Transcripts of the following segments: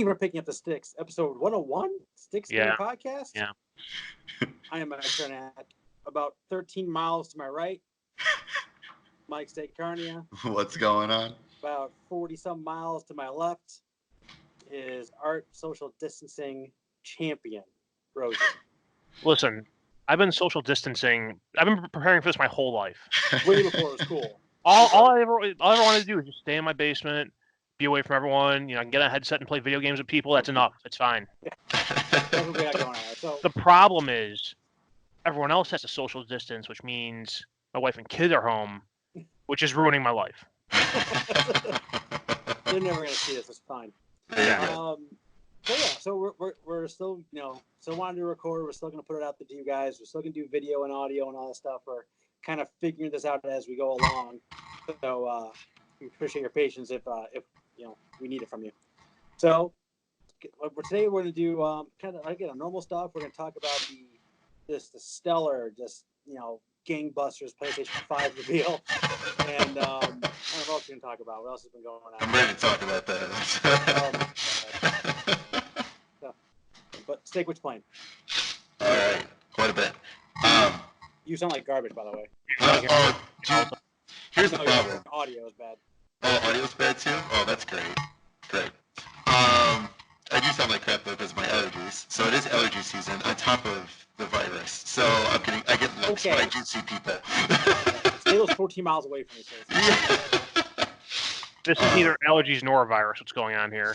you for picking up the sticks. Episode 101, Sticks Game Podcast. Yeah. I am Mike at about 13 miles to my right. Mike Steak-Carnia. What's going on? About 40-some miles to my left is Art Social Distancing Champion, Rosie. Listen, I've been social distancing. I've been preparing for this my whole life. Way before it was cool. All I ever wanted to do is just stay in my basement, be away from everyone. I can get a headset and play video games with people. That's enough. It's fine. The problem is everyone else has to social distance, which means my wife and kids are home, which is ruining my life. They're never going to see this. It's fine. So we're still, still wanting to record. We're still going to put it out there to you guys. We're still going to do video and audio and all that stuff. We're kind of figuring this out as we go along. So we appreciate your patience if we need it from you. So today we're going to do kind of again normal stuff. We're going to talk about the stellar, gangbusters PlayStation 5 reveal, and I don't know what we're going to talk about. What else has been going on? I'm ready to talk about that. But Steak, which plane? All right, quite a bit. You sound like garbage, by the way. Here's the problem. Audio is bad. Oh, audio's bad too? Oh, that's great. Great. I do sound like crap though because of my allergies. So it is allergy season on top of the virus. So I get looks, but I do see people. Stay those 14 miles away from me, sir. Yeah. This is neither allergies nor a virus. What's going on here?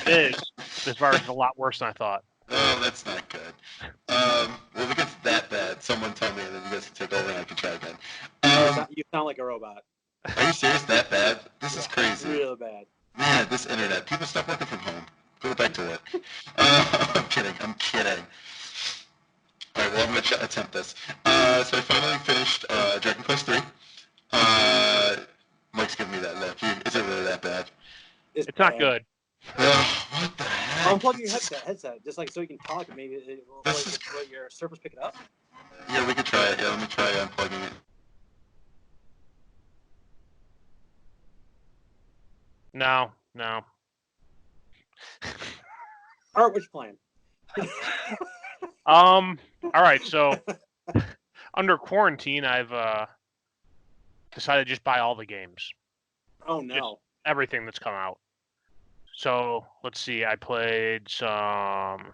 This virus is a lot worse than I thought. Oh, that's not good. Well, if it gets that bad, someone tell me, and then you guys can take over and I can try again. You sound like a robot. Are you serious? That bad? This is crazy. Real bad. Man, this internet. People stop working from home. Go back to it. I'm kidding. All right, well, I'm going to attempt this. So I finally finished Dragon Quest 3. Mike's giving me that look. Is it really that bad? It's not good. What the heck? Unplug your headset, just like so you can talk. Maybe will your Surface pick it up? Yeah, we could try it. Yeah, let me try unplugging it. No. Art, which plan? All right. So under quarantine, I've decided to just buy all the games. Oh no! Just everything that's come out. So let's see. I played some.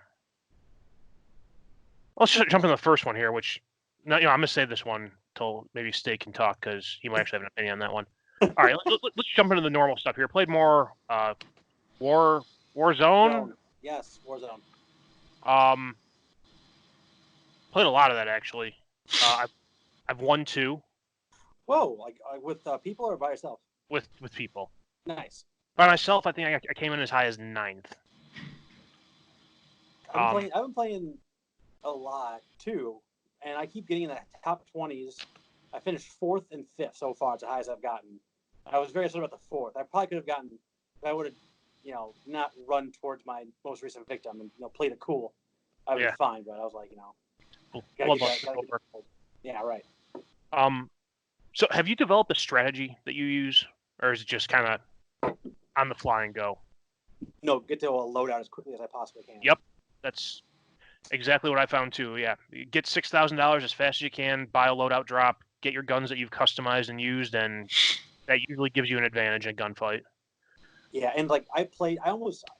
Let's just jump into the first one here, which I'm gonna save this one till maybe Steak can talk because he might actually have an opinion on that one. All right, let's jump into the normal stuff here. Played more Warzone. Yes, Warzone. Played a lot of that actually. I've won 2. Whoa! Like with people or by yourself? With people. Nice. By myself, I think I came in as high as 9th. I've been playing a lot too, and I keep getting in the top 20s. I finished 4th and 5th so far. It's the highest I've gotten. I was very upset about the 4th. I probably could have gotten. If I would have, not run towards my most recent victim and played it cool. I would be fine, but I was like, yeah, right. So have you developed a strategy that you use, or is it just kind of on the fly and go? No, get to a loadout as quickly as I possibly can. Yep, that's exactly what I found too. Yeah, you get $6,000 as fast as you can, buy a loadout drop, get your guns that you've customized and used, and that usually gives you an advantage in a gunfight. Yeah, and the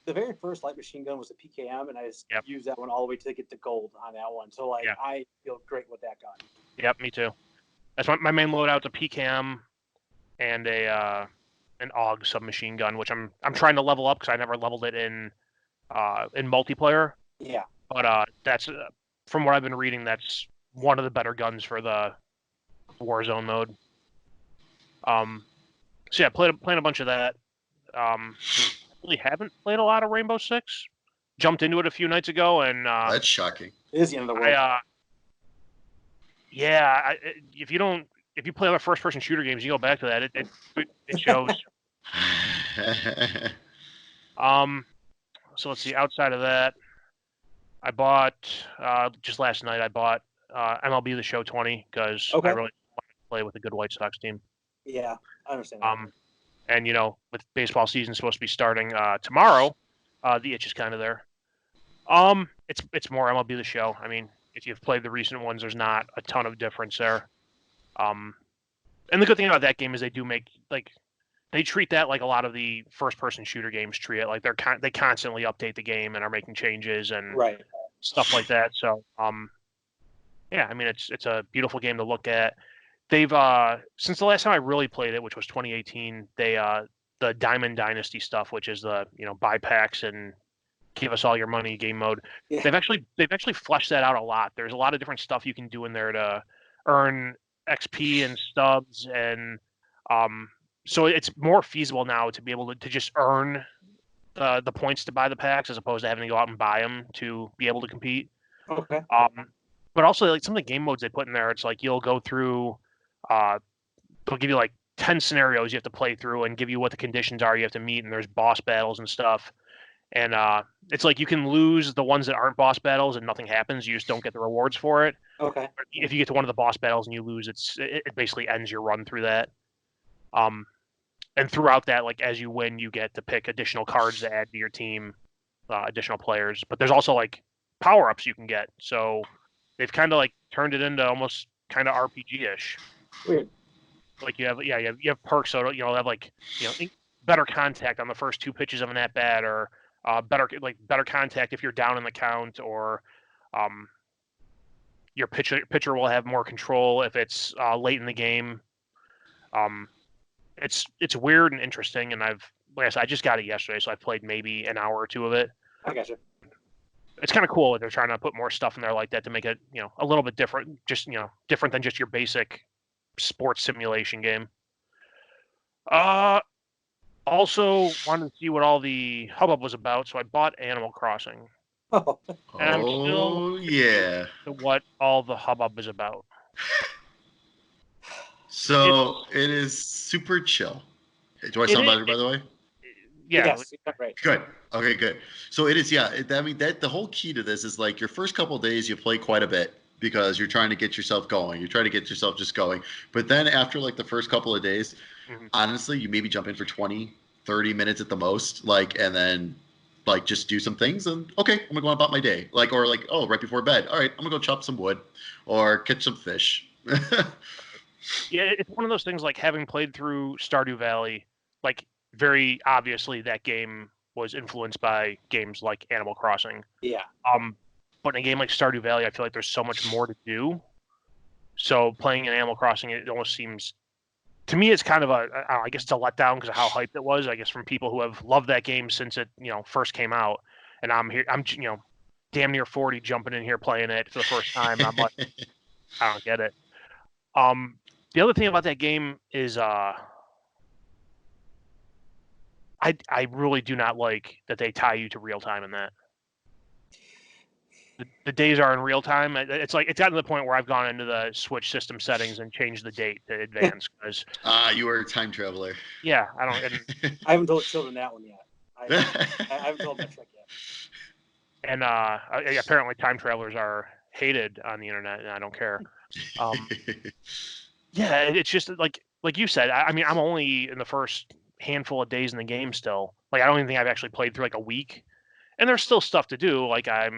very first light machine gun was the PKM, and I just used that one all the way to get to gold on that one. So I feel great with that gun. Yep, me too. That's my main loadout's a PKM and an AUG submachine gun, which I'm trying to level up because I never leveled it in multiplayer. Yeah. But that's from what I've been reading, that's one of the better guns for the Warzone mode. So yeah, playing a bunch of that. Really haven't played a lot of Rainbow Six. Jumped into it a few nights ago, and that's shocking. It is the end of the world. If you play other first-person shooter games, you go back to that. It shows. So let's see. Outside of that, I bought just last night. I bought MLB The Show 20 because I really wanted to play with a good White Sox team. Yeah, I understand. And with baseball season supposed to be starting tomorrow, The itch is kind of there. It's more MLB The Show. I mean, if you've played the recent ones, there's not a ton of difference there. And the good thing about that game is they do make they treat that like a lot of the first-person shooter games treat it. Like they constantly update the game and are making changes and stuff like that. So, yeah, I mean, it's a beautiful game to look at. They've since the last time I really played it, which was 2018, the Diamond Dynasty stuff, which is the buy packs and give us all your money game mode. Yeah. They've actually fleshed that out a lot. There's a lot of different stuff you can do in there to earn XP and stubs, and so it's more feasible now to be able to just earn the points to buy the packs as opposed to having to go out and buy them to be able to compete. Okay. But also like some of the game modes they put in there, it's like you'll go through. They'll give you like 10 scenarios you have to play through and give you what the conditions are you have to meet, and there's boss battles and stuff. And it's like you can lose the ones that aren't boss battles and nothing happens. You just don't get the rewards for it. Okay. If you get to one of the boss battles and you lose, it basically ends your run through that. And throughout that, like as you win, you get to pick additional cards to add to your team, additional players. But there's also like power-ups you can get. So they've kind of like turned it into almost kind of RPG-ish. Weird. Like you have perks, so have like better contact on the first 2 pitches of an at bat, or better contact if you're down in the count, or your pitcher will have more control if it's late in the game. It's weird and interesting, and like I said, I just got it yesterday, so I played maybe an hour or 2 of it. I gotcha. It's kind of cool that they're trying to put more stuff in there like that to make it a little bit different, just different than just your basic sports simulation game. Also wanted to see what all the hubbub was about, so I bought Animal Crossing. Oh, and I'm still yeah. What all the hubbub is about. So it is super chill. Do I sound better, by the way? Yeah. Yes, right. Good. Okay, good. So it is, yeah. The whole key to this is like your first couple of days you play quite a bit because you're trying to get yourself going. You're trying to get yourself just going. But then after like the first couple of days, honestly, you maybe jump in for 20, 30 minutes at the most, and then like just do some things and okay, I'm gonna go on about my day. Or right before bed. All right, I'm gonna go chop some wood or catch some fish. Yeah, it's one of those things like having played through Stardew Valley, like very obviously that game was influenced by games like Animal Crossing. Yeah. But in a game like Stardew Valley, I feel like there's so much more to do. So playing in Animal Crossing, it almost seems, to me, it's kind of I guess it's a letdown because of how hyped it was. I guess from people who have loved that game since it first came out, and I'm damn near 40 jumping in here playing it for the first time. I'm like, I don't get it. The other thing about that game is I really do not like that they tie you to real time in that. The days are in real time. It's like it's gotten to the point where I've gone into the Switch system settings and changed the date to advance because you are a time traveler. Yeah, I haven't told children that one yet. I haven't told my trick yet. And apparently time travelers are hated on the internet, and I don't care. Yeah, it's just like you said. I mean, I'm only in the first handful of days in the game still. Like I don't even think I've actually played through like a week. And there's still stuff to do. Like I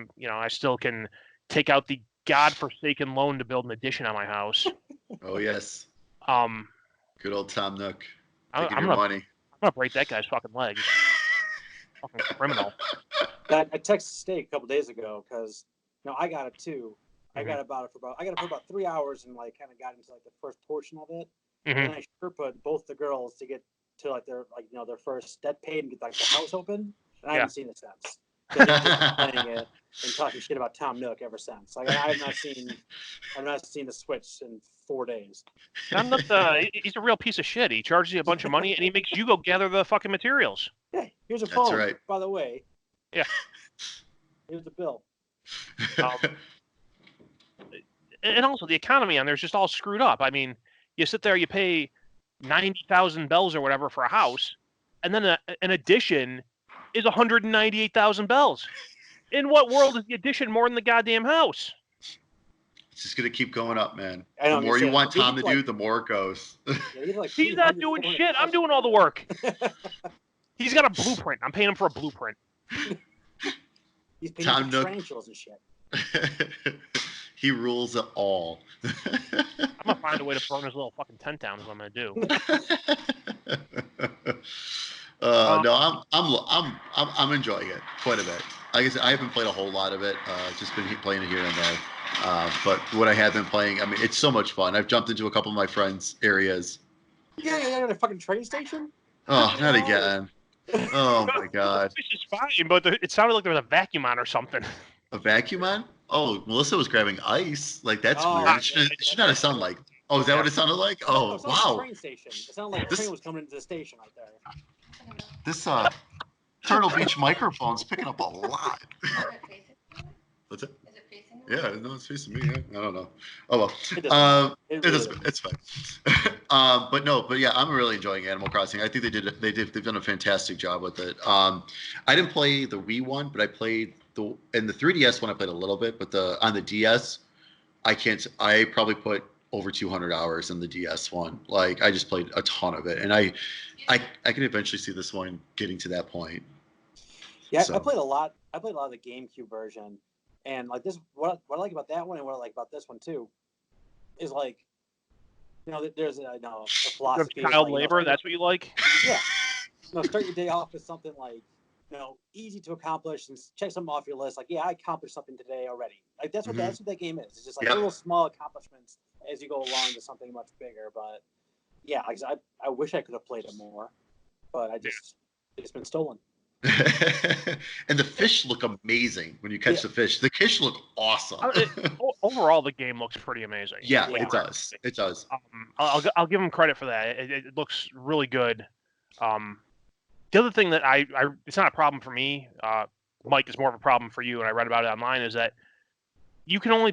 still can take out the godforsaken loan to build an addition on my house. Oh yes. Good old Tom Nook. I'm gonna break that guy's fucking legs. Fucking criminal. I texted Steak a couple days ago because I got it too. I got it for about 3 hours and like kind of got into like the first portion of it. And I sure put both the girls to get to like their their first debt paid and get like the house open. And I haven't seen it since. They've been playing it and talking shit about Tom Nook ever since. Like I've not seen the Switch in 4 days. Tom Nook, he's a real piece of shit. He charges you a bunch of money and he makes you go gather the fucking materials. Yeah, here's a phone. That's right. By the way. Yeah. Here's the bill. And also the economy on there is just all screwed up. I mean, you sit there, you pay 90,000 bells or whatever for a house, and then an addition is 198,000 bells. In what world is the addition more than the goddamn house? It's just gonna keep going up, man. The more you want Tom to do, the more it goes. He's not doing shit. I'm doing all the work. He's got a blueprint. I'm paying him for a blueprint. He's painting tarantulas and shit. He rules it all. I'm gonna find a way to burn his little fucking tent down. Is what I'm gonna do. No, I'm enjoying it quite a bit. Like I said, I haven't played a whole lot of it. Just been playing it here and there. But what I have been playing, I mean, it's so much fun. I've jumped into a couple of my friends' areas. Yeah, at a fucking train station. Oh, not again. Oh my god. This is fine, but it sounded like there was a vacuum on or something. A vacuum on? Oh, Melissa was grabbing ice. Like that's weird. yeah, It should not have sounded like. Oh, is that what it sounded like? Oh, it wow. Like a train station. It sounded like a train was coming into the station right there. This Turtle Beach microphone's picking up a lot. What's it? Is it facing me? Yeah, no, it's facing me. Yeah. I don't know. Oh well. It doesn't. It's fine. But yeah, I'm really enjoying Animal Crossing. I think they've done a fantastic job with it. I didn't play the Wii one, but I played the 3DS one. I played a little bit, but on the DS, I probably put over 200 hours in the DS one. Like I just played a ton of it, and I can eventually see this one getting to that point. Yeah, So. I played a lot. I played a lot of the GameCube version, and like this, what I like about that one and what I like about this one too, is like, there's a philosophy. Child labor. That's what you like. Yeah. Start your day off with something like, easy to accomplish and check something off your list. Like, yeah, I accomplished something today already. Like that's what that game is. It's just like little small accomplishments as you go along to something much bigger. But yeah, I wish I could have played it more, but it's been stolen. And the fish look amazing when you catch the fish. The fish look awesome. Overall, the game looks pretty amazing. Yeah, it does. It does. I'll give them credit for that. It looks really good. The other thing that it's not a problem for me. Mike, is more of a problem for you, and I read about it online. Is that you can only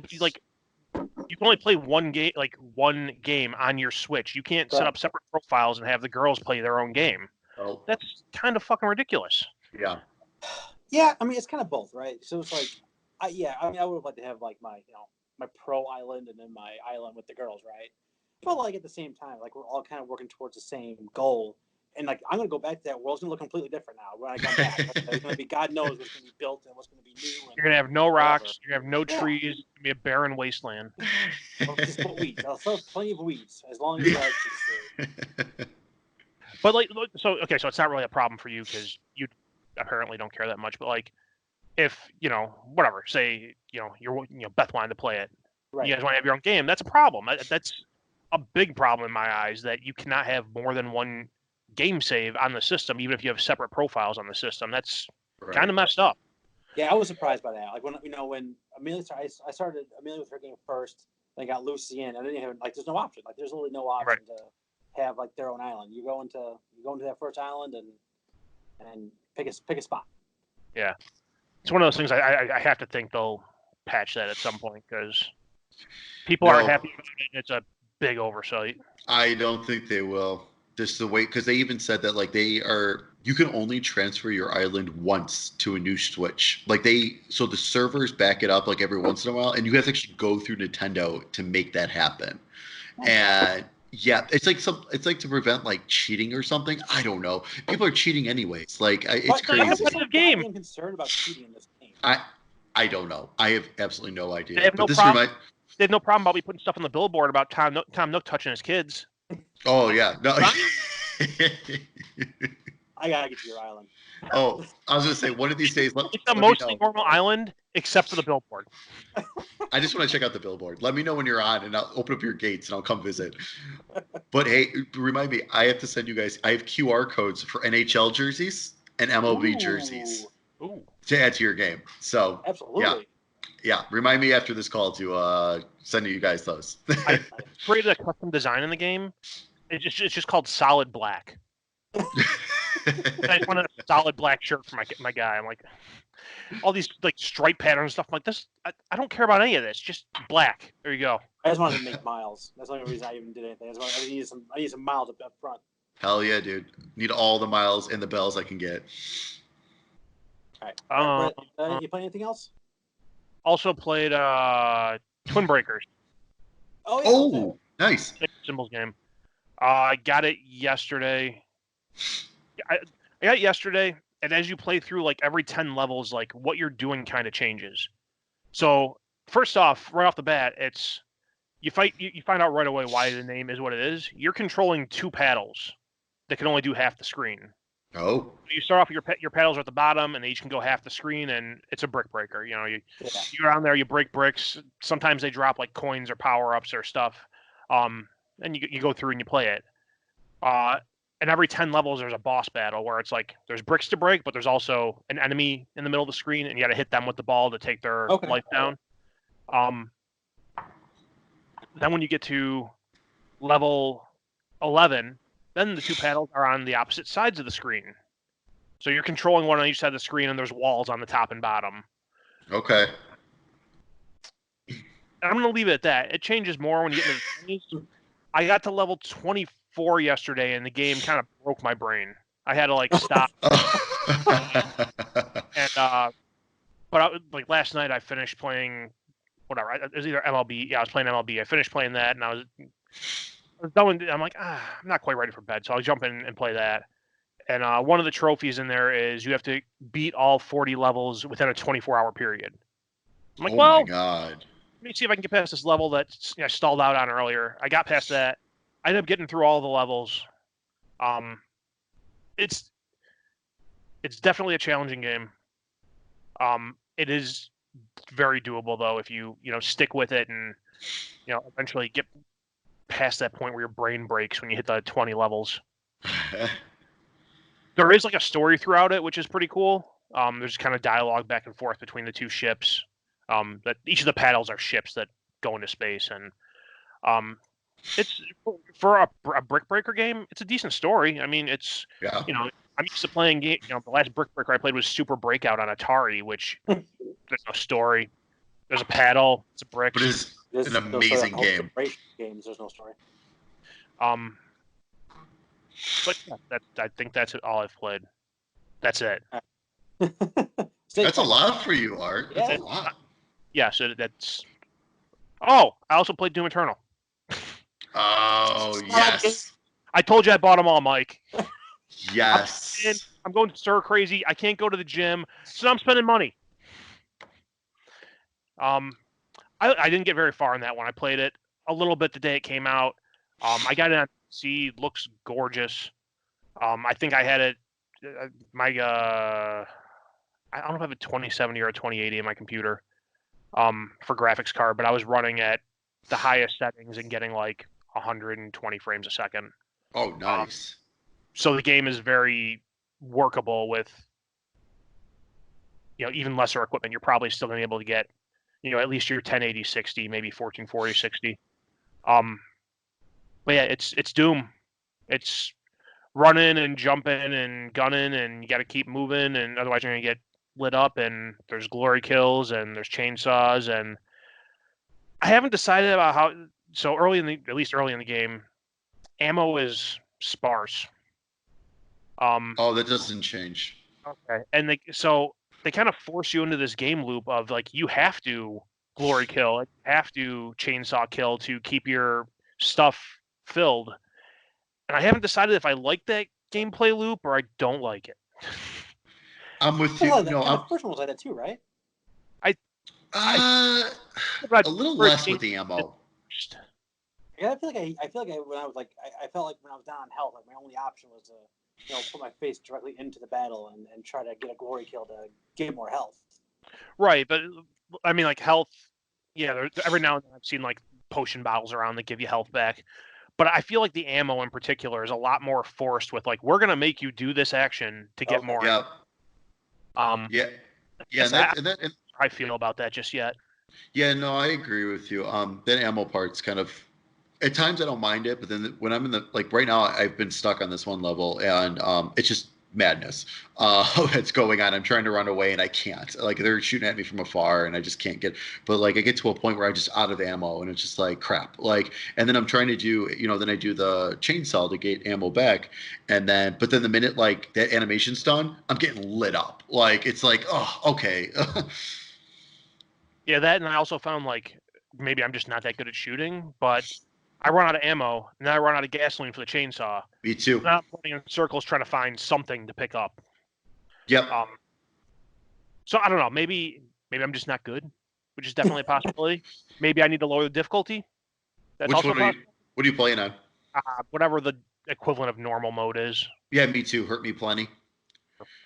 play one game on your Switch. You can't set up separate profiles and have the girls play their own game. Oh. That's kind of fucking ridiculous. Yeah. Yeah, I mean it's kind of both, right? So it's like, I would have liked to have like my my pro island and then my island with the girls, right? But like at the same time, like we're all kind of working towards the same goal. And like I'm gonna go back to that world's gonna look completely different now when I come back. It's gonna be God knows what's gonna be built and what's gonna be new. And you're gonna have no rocks. You're gonna have no trees. It's gonna be a barren wasteland. Well, just put weeds. I'll throw plenty of weeds as long as you like. But so it's not really a problem for you because you apparently don't care that much. But like, if whatever, say you're Beth wanted to play it, right. You guys want to have your own game. That's a problem. That's a big problem in my eyes that you cannot have more than one game save on the system, even if you have separate profiles on the system. That's kind of messed up. Yeah, I was surprised by that. Like when Amelia started, I started Amelia with her game first, then got Lucy in, and then you have there's no option. Like there's literally no option to have like their own island. You go into that first island and pick a spot. Yeah, it's one of those things. I have to think they'll patch that at some point because people aren't happy about it. It's a big oversight. I don't think they will. Just the way, because they even said that like you can only transfer your island once to a new Switch. Like so the servers back it up like every once in a while, and you have to actually go through Nintendo to make that happen. And yeah, it's like to prevent like cheating or something. I don't know. People are cheating anyways. Like it's crazy. I'm game. I'm concerned about cheating in this game. I don't know. I have absolutely no idea. They have no problem about me putting stuff on the billboard about Tom Nook touching his kids. Oh yeah, no. I gotta get to your island. Oh, I was gonna say one of these days. It's the mostly normal island, except for the billboard. I just want to check out the billboard. Let me know when you're on, and I'll open up your gates and I'll come visit. But hey, remind me, I have to send you guys. I have QR codes for NHL jerseys and MLB jerseys to add to your game. So absolutely. Yeah. Remind me after this call to send you guys those. I created a custom design in the game. It's just called Solid Black. I just wanted a solid black shirt for my guy. I'm like, all these like stripe patterns and stuff. I'm like, this. I don't care about any of this. Just black. There you go. I just wanted to make miles. That's the only reason I even did anything. I need some miles up front. Hell yeah, dude! Need all the miles and the bells I can get. All right. You play anything else? Also played Twin Breakers. Oh, yeah. Nice. Symbols game. I got it yesterday. I got it yesterday. and as you play through, like every 10 levels, like what you're doing kind of changes. So first off, right off the bat, it's you find out right away why the name is what it is. You're controlling 2 paddles that can only do half the screen. Oh. You start off with your paddles are at the bottom, and they each can go half the screen, and it's a brick breaker. You know, you go down there, you break bricks. Sometimes they drop like coins or power ups or stuff, and you go through and you play it. And every 10 levels, there's a boss battle where it's like there's bricks to break, but there's also an enemy in the middle of the screen, and you got to hit them with the ball to take their life down. Then when you get to level 11, then the 2 paddles are on the opposite sides of the screen. So you're controlling one on each side of the screen, and there's walls on the top and bottom. Okay. And I'm going to leave it at that. It changes more when you get into the 20s. I got to level 24 yesterday, and the game kind of broke my brain. I had to like stop. But last night I finished playing whatever. It was either MLB. Yeah, I was playing MLB. I finished playing that, and I was done. I'm like, I'm not quite ready for bed, so I'll jump in and play that. And one of the trophies in there is you have to beat all 40 levels within a 24-hour period. I'm like, my God. Let me see if I can get past this level that I stalled out on earlier. I got past that. I ended up getting through all the levels. It's definitely a challenging game. It is very doable though if you stick with it and eventually get past that point where your brain breaks when you hit the 20 levels. There is like a story throughout it, which is pretty cool. There's kind of dialogue back and forth between the 2 ships. That each of the paddles are ships that go into space, and it's for a brick breaker game. It's a decent story. I mean, it's I'm used to playing game. The last brick breaker I played was Super Breakout on Atari, which there's no story. There's a paddle. It's a brick. But it's an amazing game. Games, there's no story. But yeah, I think that's all I've played. That's it. That's a lot for you, Art. That's a lot. Yeah, so that's. Oh, I also played Doom Eternal. Oh, yes. I told you I bought them all, Mike. Yes. I'm going stir crazy. I can't go to the gym, so I'm spending money. I didn't get very far in that one. I played it a little bit the day it came out. I got it on PC. Looks gorgeous. I think I had it. I don't know if I have a 2070 or a 2080 in my computer for graphics card, but I was running at the highest settings and getting like 120 frames a second. Oh, nice. So the game is very workable with even lesser equipment. You're probably still going to be able to get at least your 1080 60, maybe 1440 60. But yeah, it's Doom. It's running and jumping and gunning, and you got to keep moving, and otherwise you're going to get lit up. And there's glory kills, and there's chainsaws, and I haven't decided about how. So at least early in the game, ammo is sparse. That doesn't change. Okay, and they kind of force you into this game loop of like you have to glory kill, you have to chainsaw kill to keep your stuff filled. And I haven't decided if I like that gameplay loop or I don't like it. I'm with you. The first one was like that too, right? A little less with the ammo. Yeah, I feel like when I was I felt like when I was down on health, like my only option was to put my face directly into the battle and try to get a glory kill to get more health. Right, but I mean, like health. Yeah, every now and then I've seen like potion bottles around that give you health back. But I feel like the ammo in particular is a lot more forced with like we're gonna make you do this action to get more. Yeah. I feel about that just yet. Yeah, no, I agree with you. That ammo part's kind of. At times I don't mind it, but then when I'm in the right now, I've been stuck on this one level, and it's just madness that's going on. I'm trying to run away, and I can't. Like they're shooting at me from afar, and I just can't get. But like I get to a point where I'm just out of ammo, and it's just like crap. Like, and then I'm trying to do, then I do the chainsaw to get ammo back, but then the minute like that animation's done, I'm getting lit up. Like it's like, oh, okay. Yeah, that, and I also found like maybe I'm just not that good at shooting, but I run out of ammo, and then I run out of gasoline for the chainsaw. Me too. Now I'm running in circles trying to find something to pick up. Yep. So I don't know. Maybe I'm just not good, which is definitely a possibility. Maybe I need to lower the difficulty. That's Which also one what are you playing on? whatever the equivalent of normal mode is. Yeah, me too. Hurt me plenty.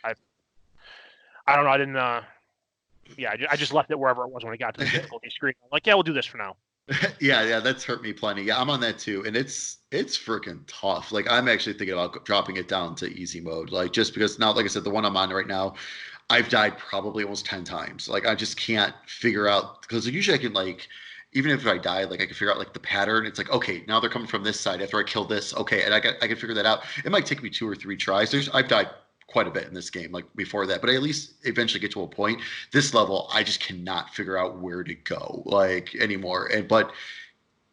I don't know. I didn't. I just left it wherever it was when I got to the difficulty screen. I'm like, yeah, we'll do this for now. Yeah, that's hurt me plenty. Yeah, I'm on that too, and it's freaking tough. Like I'm actually thinking about dropping it down to easy mode, like just because now, like I said, the one I'm on right now, I've died probably almost 10 times. Like I just can't figure out because usually I can like. Even if I die, like I can figure out like the pattern. It's like, okay, now they're coming from this side after I kill this. Okay, and I can figure that out. It might take me 2 or 3 tries. I've died quite a bit in this game, like before that, but I at least eventually get to a point. This level, I just cannot figure out where to go like anymore. But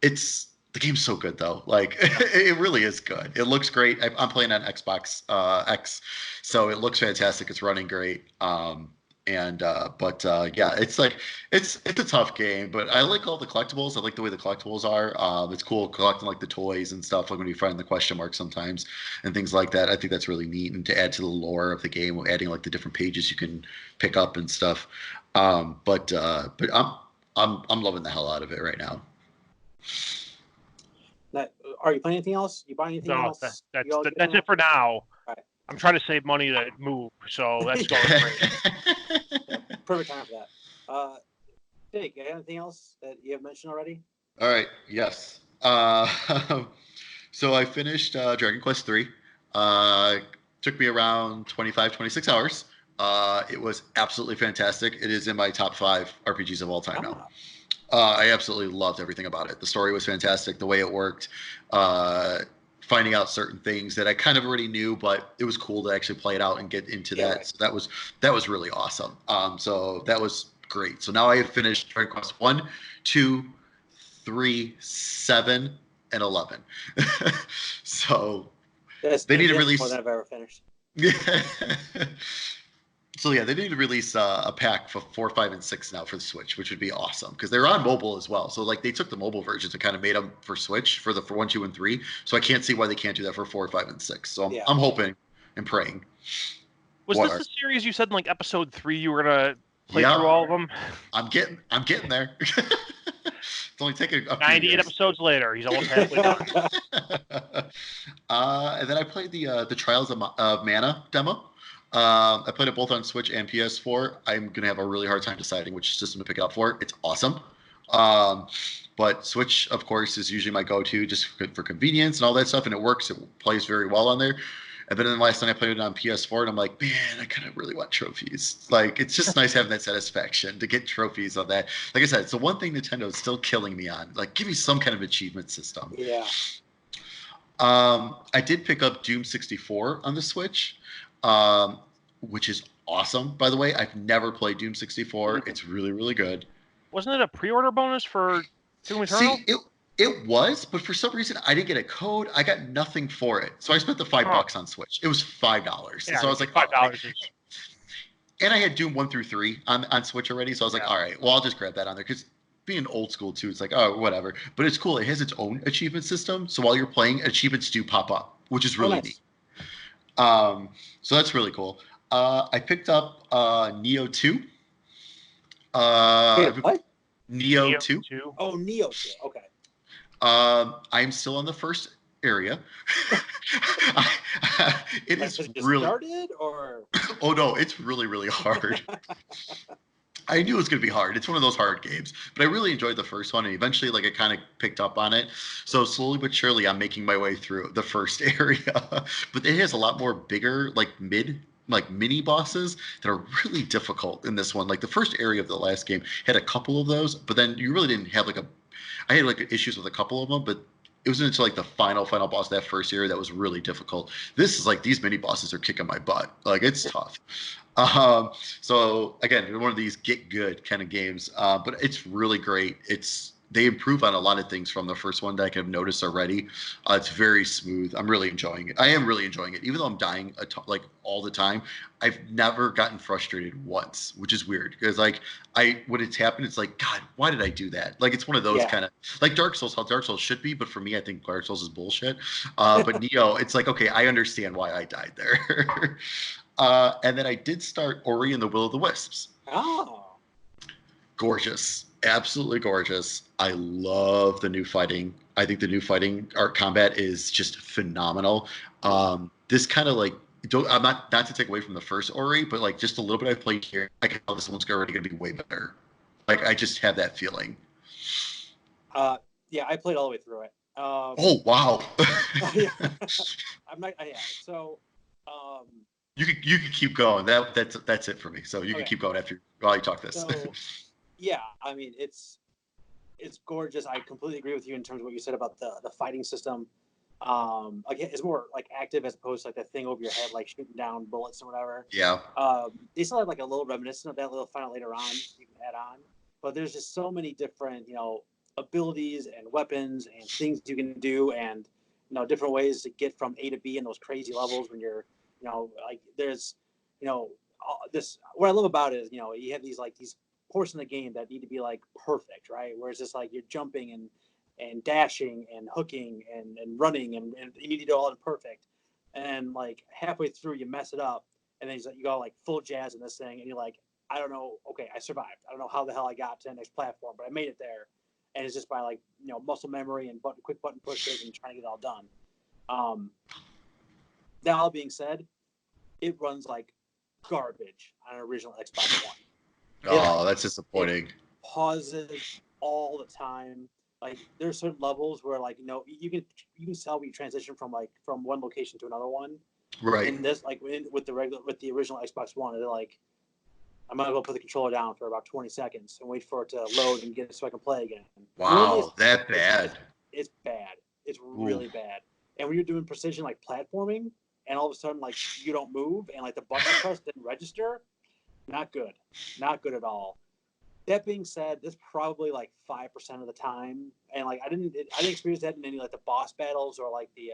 the game's so good though. Like it really is good. It looks great. I'm playing on Xbox X, so it looks fantastic. It's running great. Yeah, it's like it's a tough game, but I like all the collectibles. I like the way the collectibles are. It's cool collecting like the toys and stuff, like when you find the question mark sometimes and things like that. I think that's really neat, and to add to the lore of the game, adding like the different pages you can pick up and stuff. But I'm loving the hell out of it right now. Are you playing anything else? You buy anything else? That's it for now. Right. I'm trying to save money to move, so that's going great. Perfect time for that. Jake, anything else that you have mentioned already? All right. Yes. So I finished Dragon Quest 3. Took me around 25, 26 hours. It was absolutely fantastic. It is in my top 5 RPGs of all time now. I absolutely loved everything about it. The story was fantastic. The way it worked. Finding out certain things that I kind of already knew, but it was cool to actually play it out and get into that. Right. So that was really awesome. So that was great. So now I have finished Dragon Quest 1, 2, 3, 7, and 11. So they need to release more than I've ever finished. Yeah. So yeah, they need to release a pack for 4, 5, and 6 now for the Switch, which would be awesome because they're on mobile as well. So like they took the mobile versions and kind of made them for Switch for 1, 2, and 3. So I can't see why they can't do that for 4, 5, and 6. So I'm hoping and praying. Was this the series you said in like episode 3 you were gonna play through all of them? I'm getting there. It's only taken a 98 episodes later. He's almost halfway done. And then I played the Trials of Mana demo. I played it both on Switch and PS4. I'm going to have a really hard time deciding which system to pick it up for. It's awesome. But Switch, of course, is usually my go-to just for convenience and all that stuff, and it works. It plays very well on there. And then last night I played it on PS4, and I'm like, man, I kind of really want trophies. Like, it's just nice having that satisfaction to get trophies on that. Like I said, it's the one thing Nintendo is still killing me on. Like, give me some kind of achievement system. Yeah. I did pick up Doom 64 on the Switch, which is awesome, by the way. I've never played Doom 64. Mm-hmm. It's really, really good. Wasn't it a pre-order bonus for Doom Eternal? See, it was, but for some reason I didn't get a code. I got nothing for it. So I spent the $5 on Switch. It was $5. Yeah, so I was like, $5. And I had Doom 1 through 3 on Switch already. So I was like, all right, well, I'll just grab that on there because being old school too, it's like, oh, whatever. But it's cool. It has its own achievement system. So while you're playing, achievements do pop up, which is really neat. So that's really cool. I picked up Neo 2. What? Neo 2. Oh, Neo 2. Okay. I'm still on the first area. It is really started, or oh no, it's really, really hard. I knew it was going to be hard. It's one of those hard games, but I really enjoyed the first one, and eventually, like, I kind of picked up on it. So slowly but surely, I'm making my way through the first area. But it has a lot more bigger, like mini bosses that are really difficult in this one. Like the first area of the last game had a couple of those, but then you really didn't have I had like issues with a couple of them, but it wasn't until like the final boss of that first area that was really difficult. This is like these mini bosses are kicking my butt. Like it's tough. So again, one of these get good kind of games, but it's really great. They improve on a lot of things from the first one that I can have noticed already. It's very smooth. I'm really enjoying it. I am really enjoying it. Even though I'm dying like all the time, I've never gotten frustrated once, which is weird. Because like when it's happened, it's like, God, why did I do that? Like it's one of those kind of like Dark Souls, how Dark Souls should be, but for me, I think Dark Souls is bullshit. But Neo, it's like, okay, I understand why I died there. And then I did start Ori and the Will of the Wisps. Oh. Gorgeous. Absolutely gorgeous. I love the new fighting. I think the new fighting art combat is just phenomenal. This kind of like, I'm not to take away from the first Ori, but like just a little bit I've played here, I can tell this one's already going to be way better. Like I just have that feeling. Yeah, I played all the way through it. Oh wow! Yeah. I'm not. Yeah. So, you can keep going. That's it for me. So you can keep going while you talk this. So, yeah, I mean it's gorgeous. I completely agree with you in terms of what you said about the fighting system. Like it's more like active as opposed to like the thing over your head, like shooting down bullets or whatever. Yeah. They still have like a little reminiscent of that little final later on you can add on, but there's just so many different abilities and weapons and things you can do, and different ways to get from A to B in those crazy levels when you're like there's this what I love about it is you have these portions of the game that need to be like perfect, right? Where it's just like you're jumping and dashing and hooking and running and you need to do all it perfect, and like halfway through you mess it up, and then you go like full jazz in this thing, and you're like, I don't know, okay, I survived. I don't know how the hell I got to the next platform, but I made it there, and it's just by like muscle memory and quick button pushes and trying to get it all done. That all being said, it runs like garbage on an original Xbox One. Oh, that's disappointing. It pauses all the time. Like there's certain levels where like you can tell we transition from one location to another one. Right. And this with the original Xbox One, they're like, I might as well put the controller down for about 20 seconds and wait for it to load and get it so I can play again. Wow, that bad. It's bad. It's really bad. And when you're doing precision like platforming, and all of a sudden like you don't move and like the button press didn't register, not good. Not good at all. That being said, that's probably like 5% of the time, and like I didn't experience that in any like the boss battles or like they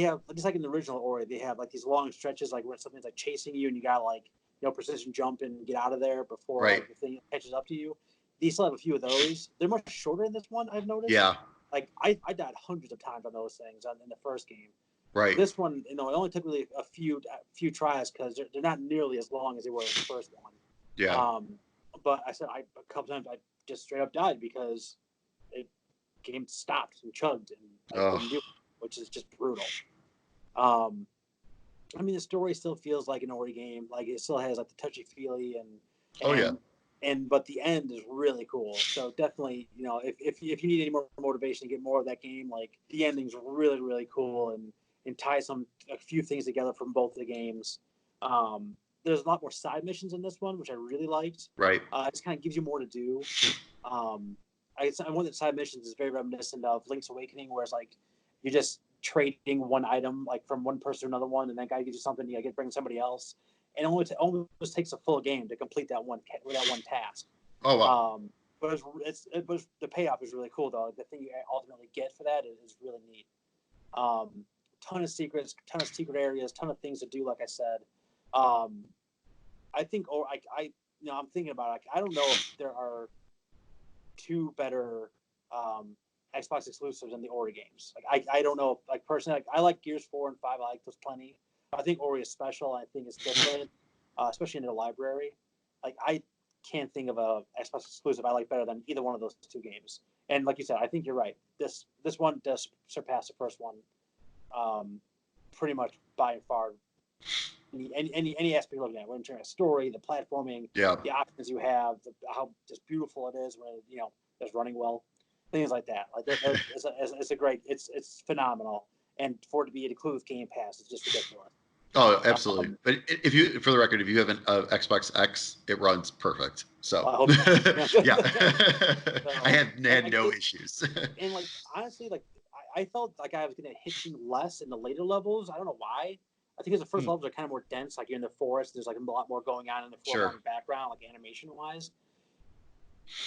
have just like in the original Ori, they have like these long stretches like where something's like chasing you and you gotta like precision jump and get out of there before like the thing catches up to you. These still have a few of those. They're much shorter in this one, I've noticed. Yeah. Like I died hundreds of times on those things in the first game. Right. This one, it only took really a few tries because they're not nearly as long as they were in the first one. Yeah. But I said a couple times I just straight up died because the game stopped and chugged and I couldn't do it, which is just brutal. I mean, the story still feels like an Ori game. Like it still has like the touchy feely but the end is really cool. So definitely, if you need any more motivation to get more of that game, like the ending's really really cool and ties a few things together from both the games. There's a lot more side missions in this one, which I really liked. Right. It just kind of gives you more to do. One of the side missions is very reminiscent of Link's Awakening, where it's like you're just trading one item like from one person to another one, and that guy gives you something, you get bring somebody else, and it almost takes a full game to complete that one task. Oh wow. But the payoff is really cool though. The thing you ultimately get for that is really neat. Ton of secrets, ton of secret areas, ton of things to do. Like I said, I think, I'm thinking about it. Like, I don't know if there are two better Xbox exclusives than the Ori games. Like, I don't know. Like personally, I like Gears 4 and 5. I like those plenty. I think Ori is special. I think it's different, especially in the library. Like, I can't think of a Xbox exclusive I like better than either one of those two games. And like you said, I think you're right. This one does surpass the first one, pretty much by and far. Any aspect you're looking at, in terms of story, the platforming, the options you have, how just beautiful it is when it's running well, things like that. Like it's a great, it's phenomenal, and for it to be included with Game Pass, it's just ridiculous. Oh, absolutely. But if you, for the record, if you have an Xbox X, it runs perfect. So I hope so. yeah, So, I had no issues. And like honestly, like I felt like I was gonna hit you less in the later levels. I don't know why. I think because the first levels are kind of more dense. Like you're in the forest, there's like a lot more going on in the foreground and background, like animation wise.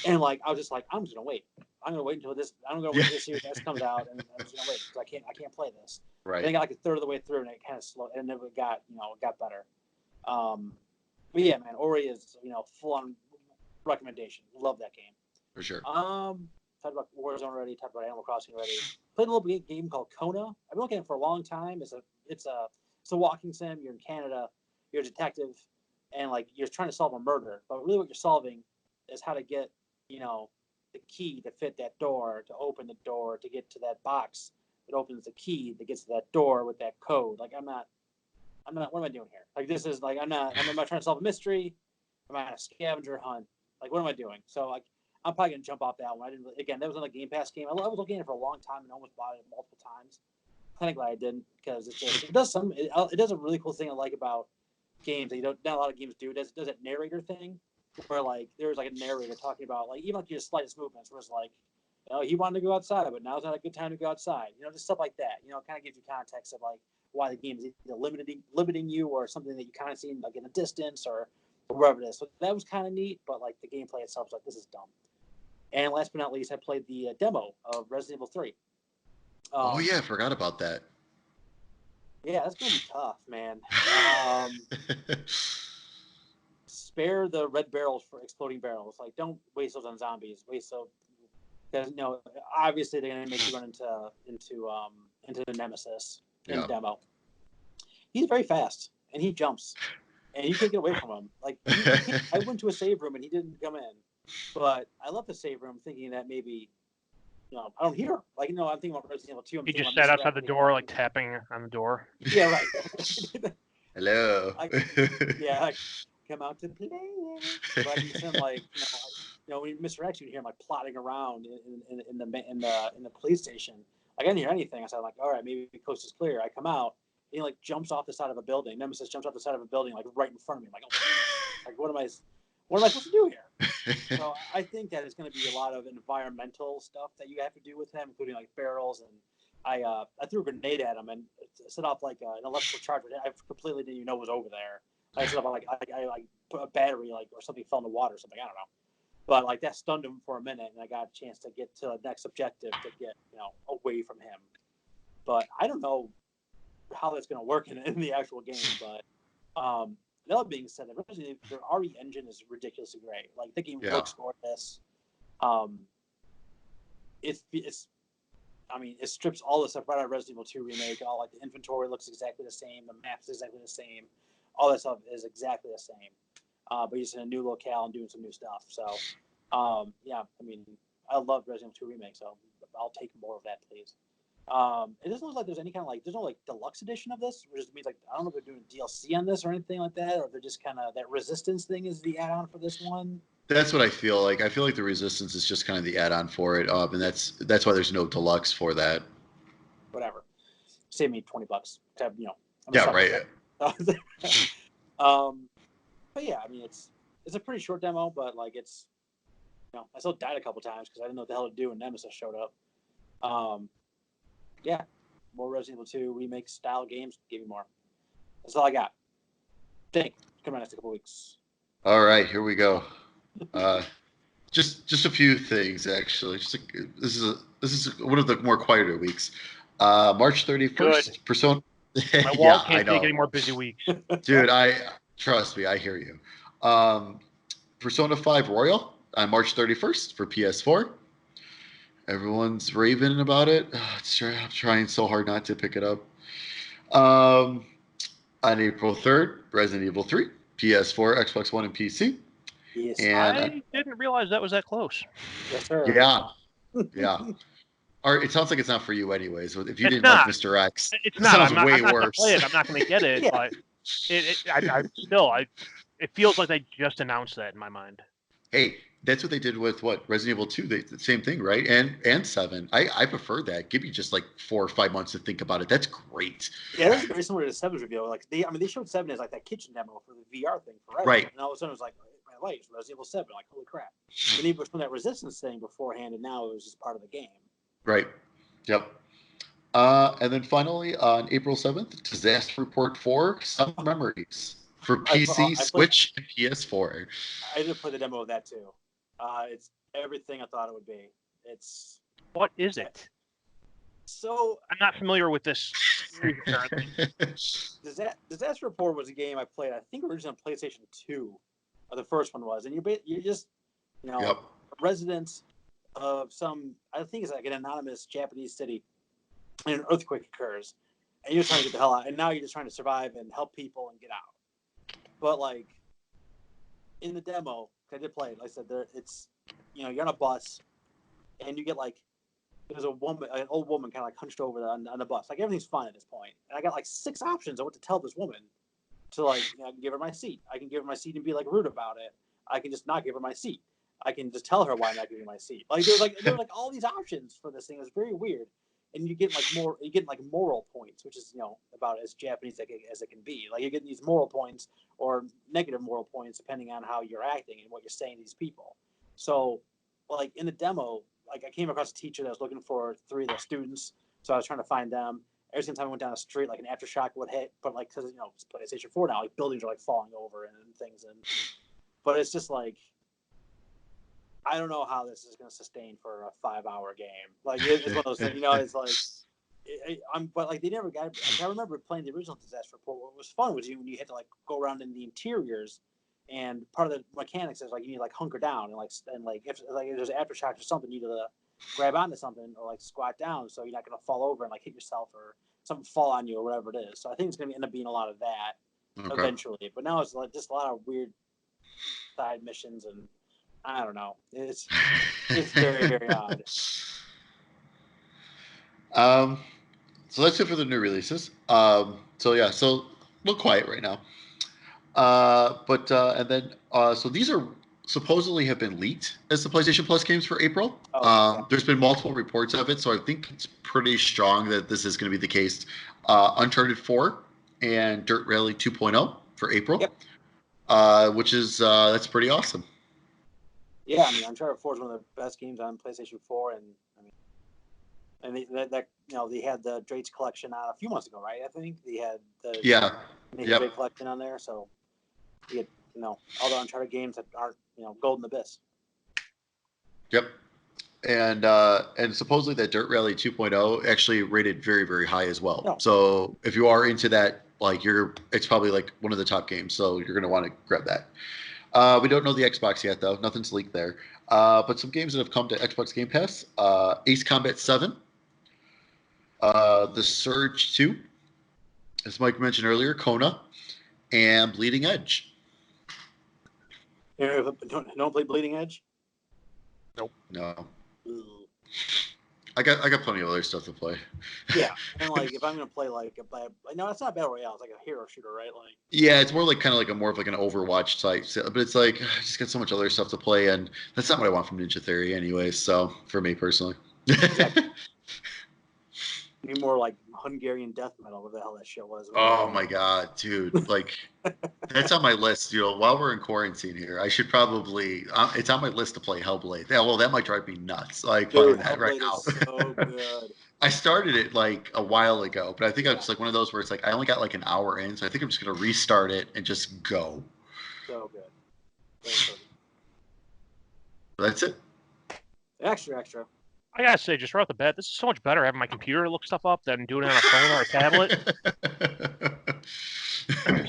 And like I was just like, I'm just gonna wait. I'm gonna wait until this. I'm gonna wait until Series S comes out, and I'm just gonna wait because I can't play this. Right. And I got like a third of the way through, and it kind of slowed, and then it got better. But yeah, man, Ori is full on recommendation. Love that game. For sure. Talked about Warzone already. Talked about Animal Crossing already. Played a little game called Kona. I've been looking at it for a long time. It's a it's a walking sim. You're in Canada. You're a detective, and like you're trying to solve a murder. But really, what you're solving is how to get, the key to fit that door, to open the door, to get to that box that opens the key that gets to that door with that code. Like I'm not. What am I doing here? Like this is like I'm not trying to solve a mystery. I'm on a scavenger hunt. Like what am I doing? So like I'm probably gonna jump off that one. I didn't. Again, that was another Game Pass game. I was looking at it for a long time and almost bought it multiple times. Kind of glad I didn't because it does a really cool thing I like about games that not a lot of games do. It does that narrator thing where like there was like a narrator talking about like even like your slightest movements where it's like he wanted to go outside but now's not a good time to go outside, just stuff like that. It kind of gives you context of like why the game is either limiting you or something that you kind of see like in the distance or wherever it is. So that was kind of neat, but like the gameplay itself was like this is dumb. And last but not least, I played the demo of Resident Evil 3. Oh yeah, I forgot about that. Yeah, that's gonna be tough, man. Spare the red barrels for exploding barrels. Like, don't waste those on zombies. Waste those because obviously they're gonna make you run into the nemesis in the demo. He's very fast and he jumps, and you can't get away from him. Like, I went to a save room and he didn't come in, but I left the save room thinking that maybe. I don't hear him. Like, I'm thinking about Resident Evil 2. He just sat outside the door, like tapping on the door. Yeah, right. Hello. I come out to play. But I can just him like, when you misdirect, you hear him like plotting around in the police station. Like, I didn't hear anything. I said, like, all right, maybe the coast is clear. I come out, and he like jumps off the side of a building. Nemesis jumps off the side of a building, like right in front of me. I'm like, oh, like what am I supposed to do here? So I think that it's going to be a lot of environmental stuff that you have to do with him, including like barrels. And I threw a grenade at him and set off like an electrical charge. I completely didn't even know was over there. I set off like I put a battery like or something fell in the water or something. I don't know. But like that stunned him for a minute, and I got a chance to get to the next objective to get away from him. But I don't know how that's going to work in the actual game. But that being said, the RE engine is ridiculously great. Like the game looks gorgeous. It strips all the stuff right out of Resident Evil 2 remake. All like the inventory looks exactly the same. The maps exactly the same. All that stuff is exactly the same. But just in a new locale and doing some new stuff. So, I love Resident Evil 2 remake. So I'll take more of that, please. It doesn't look like there's any kind of there's no deluxe edition of this, which just means I don't know if they're doing DLC on this or anything like that, or if they're just kind of that Resistance thing is the add-on for this one. That's what I feel like. I feel like the Resistance is just kind of the add-on for it, and that's why there's no deluxe for that. Whatever, save me $20 to have, yeah, right. But yeah, it's a pretty short demo, but like it's, I still died a couple times because I didn't know what the hell to do when Nemesis showed up. Yeah, more Resident Evil 2 remake style games. Give me more. That's all I got. Think. Come on, next couple weeks. All right, here we go. Just a few things actually. This is one of the more quieter weeks. March 31st. Persona. My wall can't take any more busy weeks. Dude, trust me, I hear you. Persona 5 Royal on March 31st for PS4. Everyone's raving about it. I'm trying so hard not to pick it up. On April 3rd, Resident Evil 3, PS4, Xbox One, and PC. Yes. And I didn't realize that was that close. Yes, sir. Yeah. Or it sounds like it's not for you anyways. If you didn't like Mr. X, it's not. Sounds I'm way not worse. Gonna play it. I'm not going to get it, but it feels like they just announced that in my mind. Hey, that's what they did with Resident Evil 2. The same thing, right? And 7. I prefer that. Give me just like 4 or 5 months to think about it. That's great. Yeah, that's very similar to 7's reveal. Like they showed 7 as like that kitchen demo for the VR thing forever. Right. And all of a sudden it was like, my life, Resident Evil 7. Like, holy crap. Then even from that Resistance thing beforehand, and now it was just part of the game. Right. Yep. And then finally, on April 7th, Disaster Report 4, Some Memories for PC, Switch, and PS4. I did play the demo of that too. It's everything I thought it would be. What is it? So I'm not familiar with this currently. Disaster Report was a game I played, I think originally on PlayStation 2. Or the first one was, and you're just residents of some, I think it's like an anonymous Japanese city, and an earthquake occurs, and you're trying to get the hell out, and now you're just trying to survive and help people and get out. But like in the demo, I did play it. Like I said, it's you're on a bus, and you get like there's a woman, an old woman, kind of like hunched over on the bus. Like everything's fine at this point, and I got like 6 options on what to tell this woman. To like, I can give her my seat. I can give her my seat and be like rude about it. I can just not give her my seat. I can just tell her why I'm not giving my seat. Like there's like all these options for this thing. It's very weird, and you get like moral points, which is about as Japanese as it can be. Like you get these moral points or negative moral points depending on how you're acting and what you're saying to these people. So, like in the demo, like I came across a teacher that was looking for 3 of the students, so I was trying to find them. Every single time I went down the street, like an aftershock would hit, but like because it's PlayStation 4 now, like buildings are like falling over and things, but it's just like I don't know how this is going to sustain for a 5-hour game. Like it's one of those things, it's like but like they never got. Like, I remember playing the original Disaster Report. What was fun was when you had to like go around in the interiors, and part of the mechanics is like you need to like hunker down and if there's aftershocks or something, you need to grab onto something or like squat down so you're not going to fall over and like hit yourself or something fall on you or whatever it is. So I think it's going to end up being a lot of that eventually. But now it's like just a lot of weird side missions and I don't know. It's very, very odd. So that's it for the new releases. So a little quiet right now. So these are supposedly have been leaked as the PlayStation Plus games for April. There's been multiple reports of it, so I think it's pretty strong that this is going to be the case. Uncharted 4 and Dirt Rally 2.0 for April, which is that's pretty awesome. Yeah, I mean, Uncharted 4 is one of the best games on PlayStation 4, and I mean, they had the Drake's collection out a few months ago, right? I think they had the Drake collection on there, so you get all the Uncharted games that aren't Golden Abyss. Yep. And supposedly that Dirt Rally 2.0 actually rated very, very high as well. Oh. So if you are into that, like it's probably like one of the top games. So you're going to want to grab that. We don't know the Xbox yet though. Nothing's leaked there. But some games that have come to Xbox Game Pass, Ace Combat 7, The Surge 2, as Mike mentioned earlier, Kona, and Bleeding Edge. Don't play Bleeding Edge? Nope. No. I got plenty of other stuff to play. Yeah, and like if I'm gonna play it's not Battle Royale, it's like a hero shooter, right? Like yeah, it's more like kind of like more of like an Overwatch type, but it's like I just got so much other stuff to play, and that's not what I want from Ninja Theory, anyways. So for me personally, exactly. Be more like Hungarian death metal, what the hell that shit was. Oh my god, dude! Like that's on my list. While we're in quarantine here, I should probably. It's on my list to play Hellblade. Yeah, well, that might drive me nuts. Like playing that right now. Is so good. I started it like a while ago, but I think I'm just like one of those where it's like I only got like an hour in, so I think I'm just gonna restart it and just go. So good. So good. That's it. Extra. I gotta say, just right off the bat, this is so much better having my computer look stuff up than doing it on a phone or a tablet.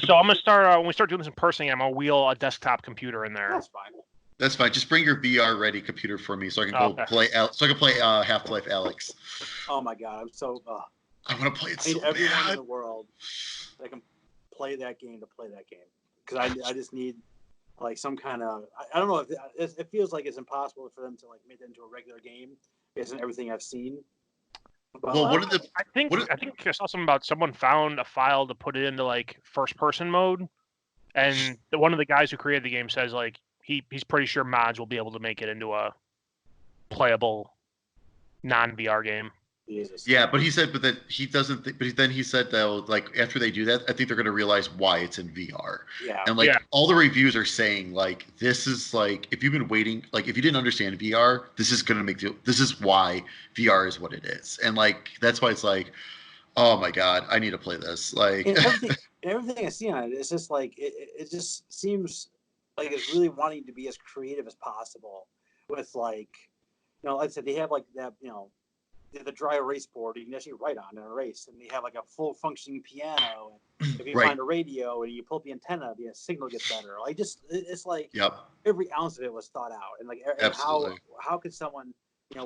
So I'm gonna start when we start doing this in person. I'm gonna wheel a desktop computer in there. That's fine. That's fine. Just bring your VR ready computer for me, so I can play. So I can play Half-Life Alyx. Oh my god, I'm so. I want to play it so bad. Everyone in the world that can play that game to play that game, because I just need like some kind of I don't know if it feels like it's impossible for them to like make that into a regular game based on everything I've seen. But, I think I saw something about someone found a file to put it into like first person mode, and one of the guys who created the game says like he's pretty sure mods will be able to make it into a playable non VR game. Jesus. Yeah, but he said, but that he doesn't. But then he said though, like after they do that, I think they're going to realize why it's in VR. Yeah. And like all the reviews are saying, like this is like if you've been waiting, like if you didn't understand VR, this is going to make you. This is why VR is what it is, and like that's why it's like, oh my god, I need to play this. Like everything I see on it, it's just like it just seems like it's really wanting to be as creative as possible with like, like I said, they have like that, the dry erase board you can actually write on and erase, and they have like a full functioning piano, and if you find a radio and you pull up the antenna, the signal gets better. Like it's like every ounce of it was thought out, and like how could someone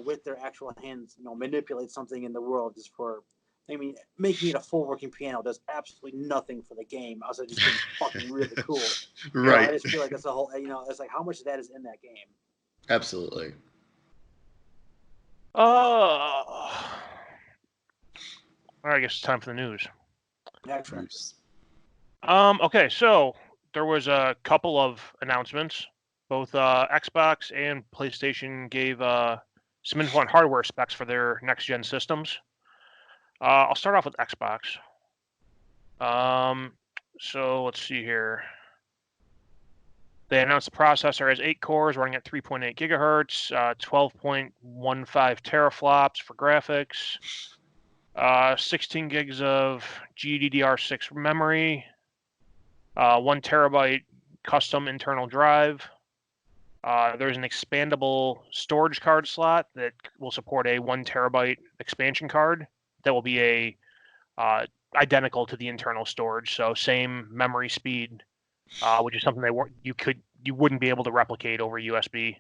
with their actual hands manipulate something in the world just for I mean, making it a full working piano does absolutely nothing for the game outside of just being fucking really cool. Right. I just feel like that's a whole. It's like how much of that is in that game. Absolutely. All right, I guess it's time for the news. Excellent. Okay, so there was a couple of announcements. Both Xbox and PlayStation gave some info on hardware specs for their next-gen systems. I'll start off with Xbox. So let's see here. They announced the processor has 8 cores running at 3.8 gigahertz, 12.15 teraflops for graphics, 16 gigs of GDDR6 memory, 1 terabyte custom internal drive. There's an expandable storage card slot that will support a 1 terabyte expansion card that will be identical to the internal storage, so same memory speed, which is something you wouldn't be able to replicate over USB.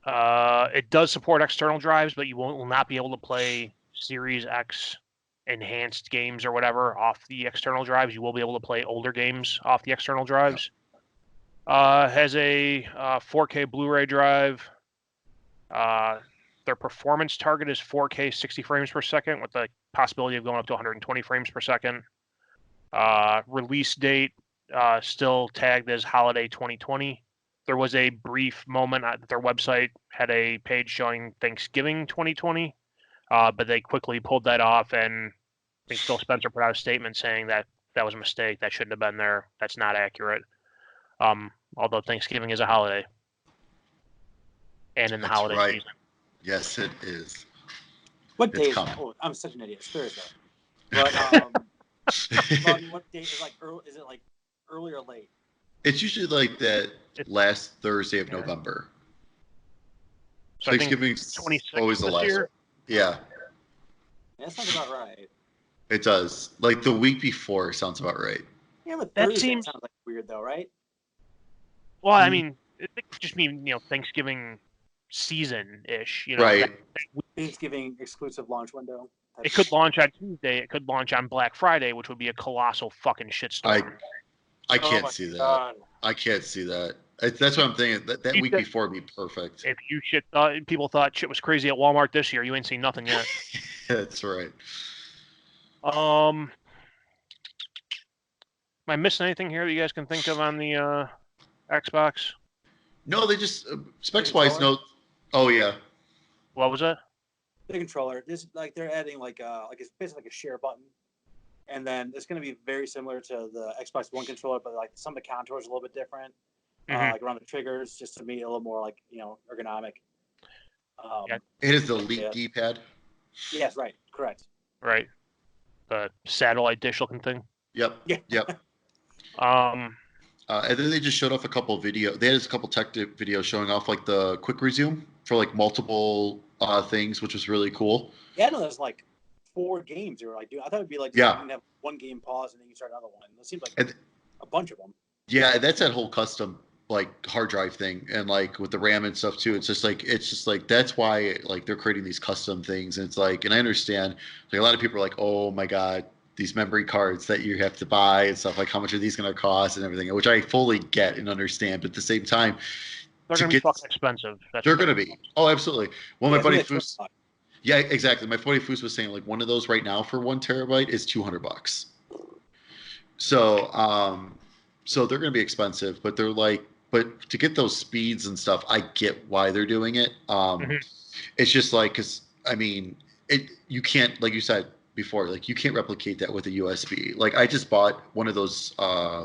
It does support external drives, but you will not be able to play Series X enhanced games or whatever off the external drives. You will be able to play older games off the external drives. Has a 4K Blu-ray drive. Their performance target is 4K 60 frames per second with the possibility of going up to 120 frames per second. Release date still tagged as holiday 2020. There was a brief moment that their website had a page showing Thanksgiving 2020, but they quickly pulled that off, and I think Phil Spencer put out a statement saying that was a mistake. That shouldn't have been there. That's not accurate. Although Thanksgiving is a holiday. And in the holiday season. Yes, it is. What day is it? Oh, I'm such an idiot. It's Thursday. But what day is early? Is it like early or late? It's usually like that last Thursday of November. So Thanksgiving's always the last. Year? Yeah. That sounds about right. It does. Like the week before sounds about right. Yeah, but Thursday sounds like weird though, right? Well, I mean, it could just mean, Thanksgiving season-ish, Right. Thanksgiving exclusive launch window. It could launch on Tuesday. It could launch on Black Friday, which would be a colossal fucking shitstorm. I can't see that. God. I can't see that. That's what I'm thinking. That week before would be perfect. If people thought shit was crazy at Walmart this year, you ain't seen nothing yet. That's right. Am I missing anything here that you guys can think of on the Xbox? No, they just specs wise. No. Oh yeah. What was that? The controller. This they're adding it's basically like a share button, and then it's going to be very similar to the Xbox One controller, but like some of the contours are a little bit different, like around the triggers, just to make it a little more ergonomic. It is the Elite D-pad. Yes, right, correct. Right, the satellite dish looking thing. Yep. Yeah. Yep. And then they just showed off a couple videos. They had a couple tech videos showing off like the quick resume for like multiple things, which was really cool. Yeah, no, there's like 4 games you were like, dude. I thought it'd be like you can have one game pause and then you start another one. It seems like a bunch of them. Yeah, that's that whole custom like hard drive thing, and like with the RAM and stuff too. It's just like that's why like they're creating these custom things, and it's like, and I understand like a lot of people are like, oh my god, these memory cards that you have to buy and stuff, like how much are these going to cost and everything, which I fully get and understand, but at the same time, they're going to be fucking expensive. They're going to be. Oh, absolutely. Well, my buddy Foos. Yeah, exactly. My buddy Foos was saying like one of those right now for 1 terabyte is $200. So, so they're going to be expensive, but they're like, but to get those speeds and stuff, I get why they're doing it. It's just like, cause I mean, you can't, like you said before, like you can't replicate that with a USB. Like I just bought one of those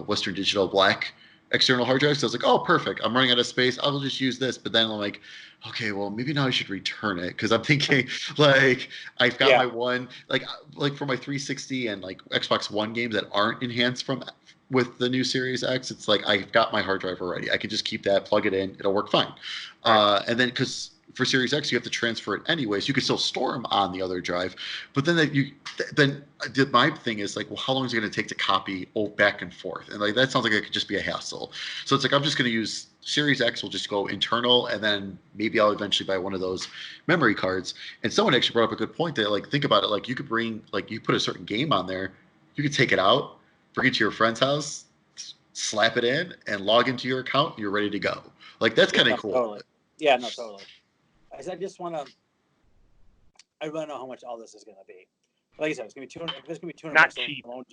Western Digital black external hard drives. So I was like, oh, perfect. I'm running out of space. I'll just use this. But then I'm like, okay, well, maybe now I should return it, because I'm thinking like I've got my one like for my 360 and like Xbox One games that aren't enhanced with the new Series X. It's like I've got my hard drive already. I can just keep that, plug it in, it'll work fine. And then because for Series X, you have to transfer it anyways. You can still store them on the other drive, but then my thing is like, well, how long is it going to take to copy back and forth? And like that sounds like it could just be a hassle. So it's like I'm just going to use Series X. Will just go internal, and then maybe I'll eventually buy one of those memory cards. And someone actually brought up a good point that like think about it. Like you could bring like you put a certain game on there, you could take it out, bring it to your friend's house, slap it in, and log into your account. And you're ready to go. Like that's kind of cool. Totally. Yeah, no, totally. I just want to. I really know how much all this is going to be. Like I said, it's going to be 200. If it's going to be 200 Not bucks cheap. alone,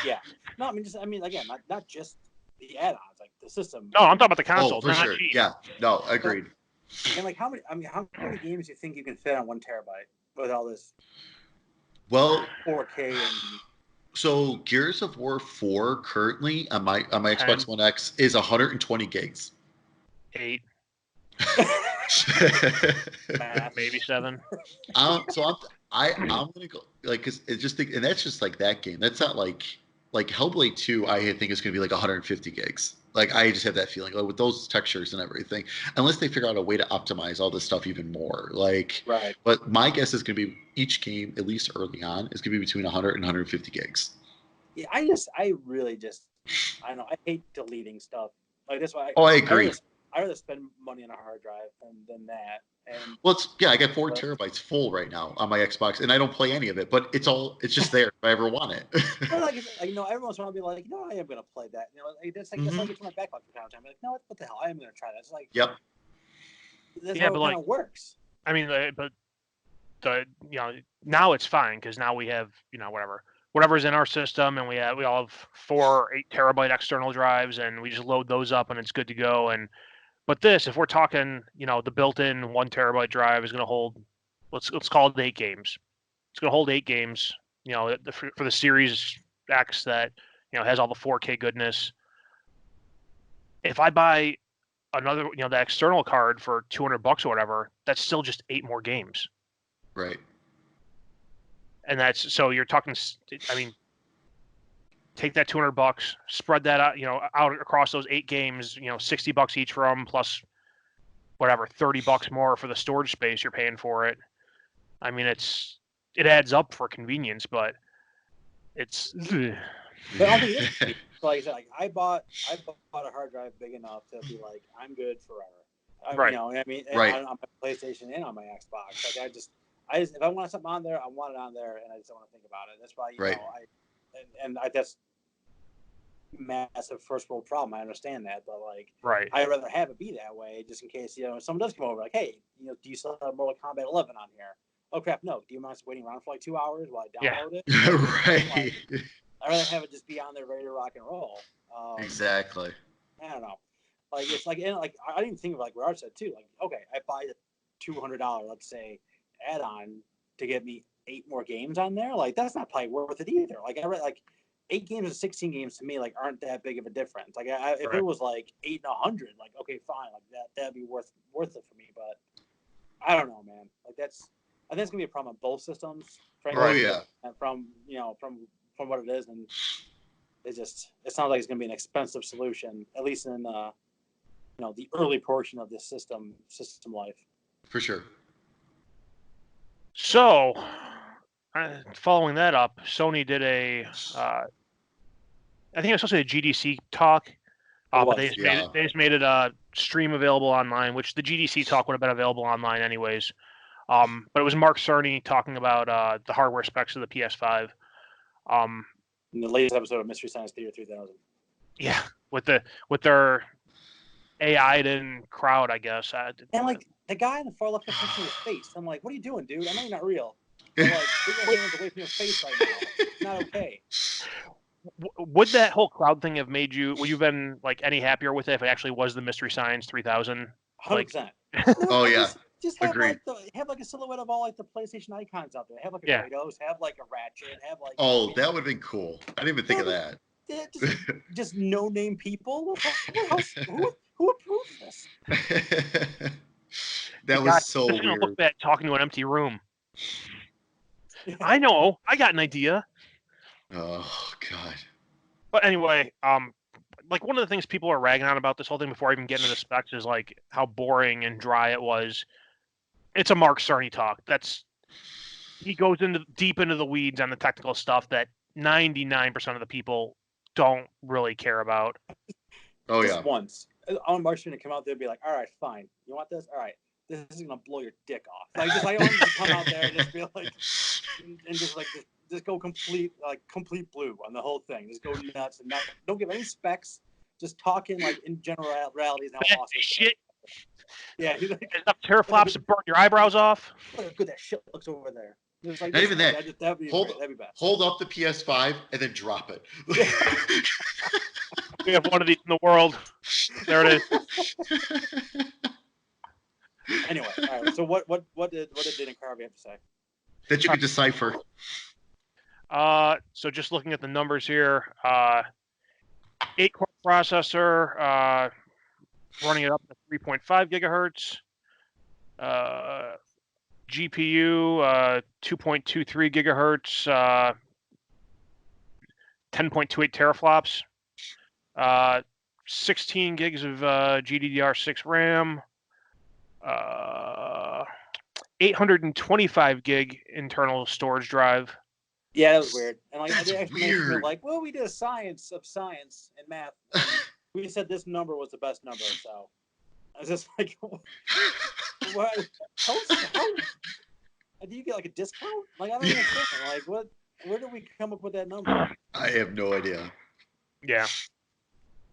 yeah. No, I mean, again, not just the add-ons, like the system. No, I'm talking about the console. Oh, for sure. Cheap. Yeah. No, agreed. And like, how many games do you think you can fit on 1 terabyte with all this? Well, 4K and. So Gears of War 4 currently on my Xbox One X is 120 gigs. 8. Maybe 7. I'm gonna go like because it's just and that's just like that game. That's not like Hellblade 2. I think is gonna be like 150 gigs. Like I just have that feeling like with those textures and everything. Unless they figure out a way to optimize all this stuff even more. Like right. But my guess is gonna be each game, at least early on, is gonna be between 100 and 150 gigs. Yeah, I know I hate deleting stuff. Like that's why. I agree. I'd rather spend money on a hard drive than that. And well, I got 4 terabytes full right now on my Xbox, and I don't play any of it, but it's just there if I ever want it. like every once in a while, I'll be like, I am gonna play that. That's like that's like it's my backlog from time to time. I'm like, no, what the hell? I am gonna try that. It's like, yep. That's how it kind of works. I mean, but now it's fine because now we have whatever's in our system, and we all have 4 8-terabyte external drives, and we just load those up, and it's good to go. But if we're talking, the built-in 1 terabyte drive is going to hold, let's call it 8 games. It's going to hold 8 games, for the Series X that, has all the 4K goodness. If I buy another, that external card for $200 or whatever, that's still just 8 more games. Right. And so you're talking, I mean, take that $200, spread that out, out across those 8 games, $60 each for them, plus whatever, $30 more for the storage space you're paying for it. I mean, it adds up for convenience, but it's. But I think it's like I said, like I bought a hard drive big enough to be like, I'm good forever. Right. Right. On my PlayStation and on my Xbox. Like I just if I want something on there, I want it on there, and I just don't want to think about it. That's why that's massive first world problem. I understand that, but like, right. I'd rather have it be that way, just in case someone does come over, like, hey, do you still have Mortal Kombat 11 on here? Oh crap, no. Do you mind waiting around for like 2 hours while I download it? Right. Like, I'd rather have it just be on there ready to rock and roll. Exactly. I don't know. Like it's like, and like I didn't even think of like what Art said too. Like, okay, I buy the $200, let's say, add-on to get me 8 more games on there. Like that's not probably worth it either. Like I read like 8 games and 16 games to me like aren't that big of a difference. Like if it was like 8 and 100, like okay, fine, like that'd be worth it for me. But I don't know, man. Like I think it's gonna be a problem on both systems. Frankly. Oh yeah. And from what it is, and it sounds like it's gonna be an expensive solution, at least in the early portion of this system life. For sure. So, following that up, Sony did I think it was supposed to be a GDC talk, but they just made it stream available online, which the GDC talk would have been available online anyways. But it was Mark Cerny talking about the hardware specs of the PS5. In the latest episode of Mystery Science Theater 3000. Yeah, with their AI'd in crowd, I guess. And like the guy in the far left kept touching his face. I'm like, what are you doing, dude? I know you're not real. But, like, get your hands away from your face right now. It's not okay. Would that whole crowd thing have made you? Would you have been like any happier with it if it actually was the Mystery Science 3000? 100%. Oh yeah. Just have have like a silhouette of all like the PlayStation icons out there. Have like a Kratos, have like a Ratchet, have like. Oh, that would have been cool. I didn't even think of that. Just no name people. Who approved this? That was so weird. Gonna look bad talking to an empty room. I know. I got an idea. Oh God. But anyway, like one of the things people are ragging on about this whole thing before I even get into the specs is like how boring and dry it was. it's a Mark Cerny talk. He goes deep into the weeds on the technical stuff that 99% of the people don't really care about. Oh just once. I want Mark Cerny to come out there and be like, all right, fine. You want this? All right. This is going to blow your dick off. Like, just, I want him to come out there and just be like, and just go complete blue on the whole thing. Just go nuts and don't give any specs. Just talking like in generalities and how awesome shit. Yeah, he's like, enough teraflops to burn your eyebrows off. Look how good that shit looks over there. It's like, not even that. That'd be best. Hold up the PS5 and then drop it. We have one of these in the world. There it is. Anyway, all right. So what did Dana Carvey have to say? That you could decipher. So just looking at the numbers here, 8-core processor, running it up to 3.5 gigahertz. GPU, 2.23 gigahertz, 10.28 teraflops, 16 gigs of GDDR6 RAM, 825 gig internal storage drive. Yeah, that was weird. And like, That's they actually weird. mentioned like, well, we did a science of science and math. And we said this number was the best number. So I was just like, what? How do you get like a discount? Like, I don't understand. Like, what? Where did we come up with that number? I have no idea. Yeah.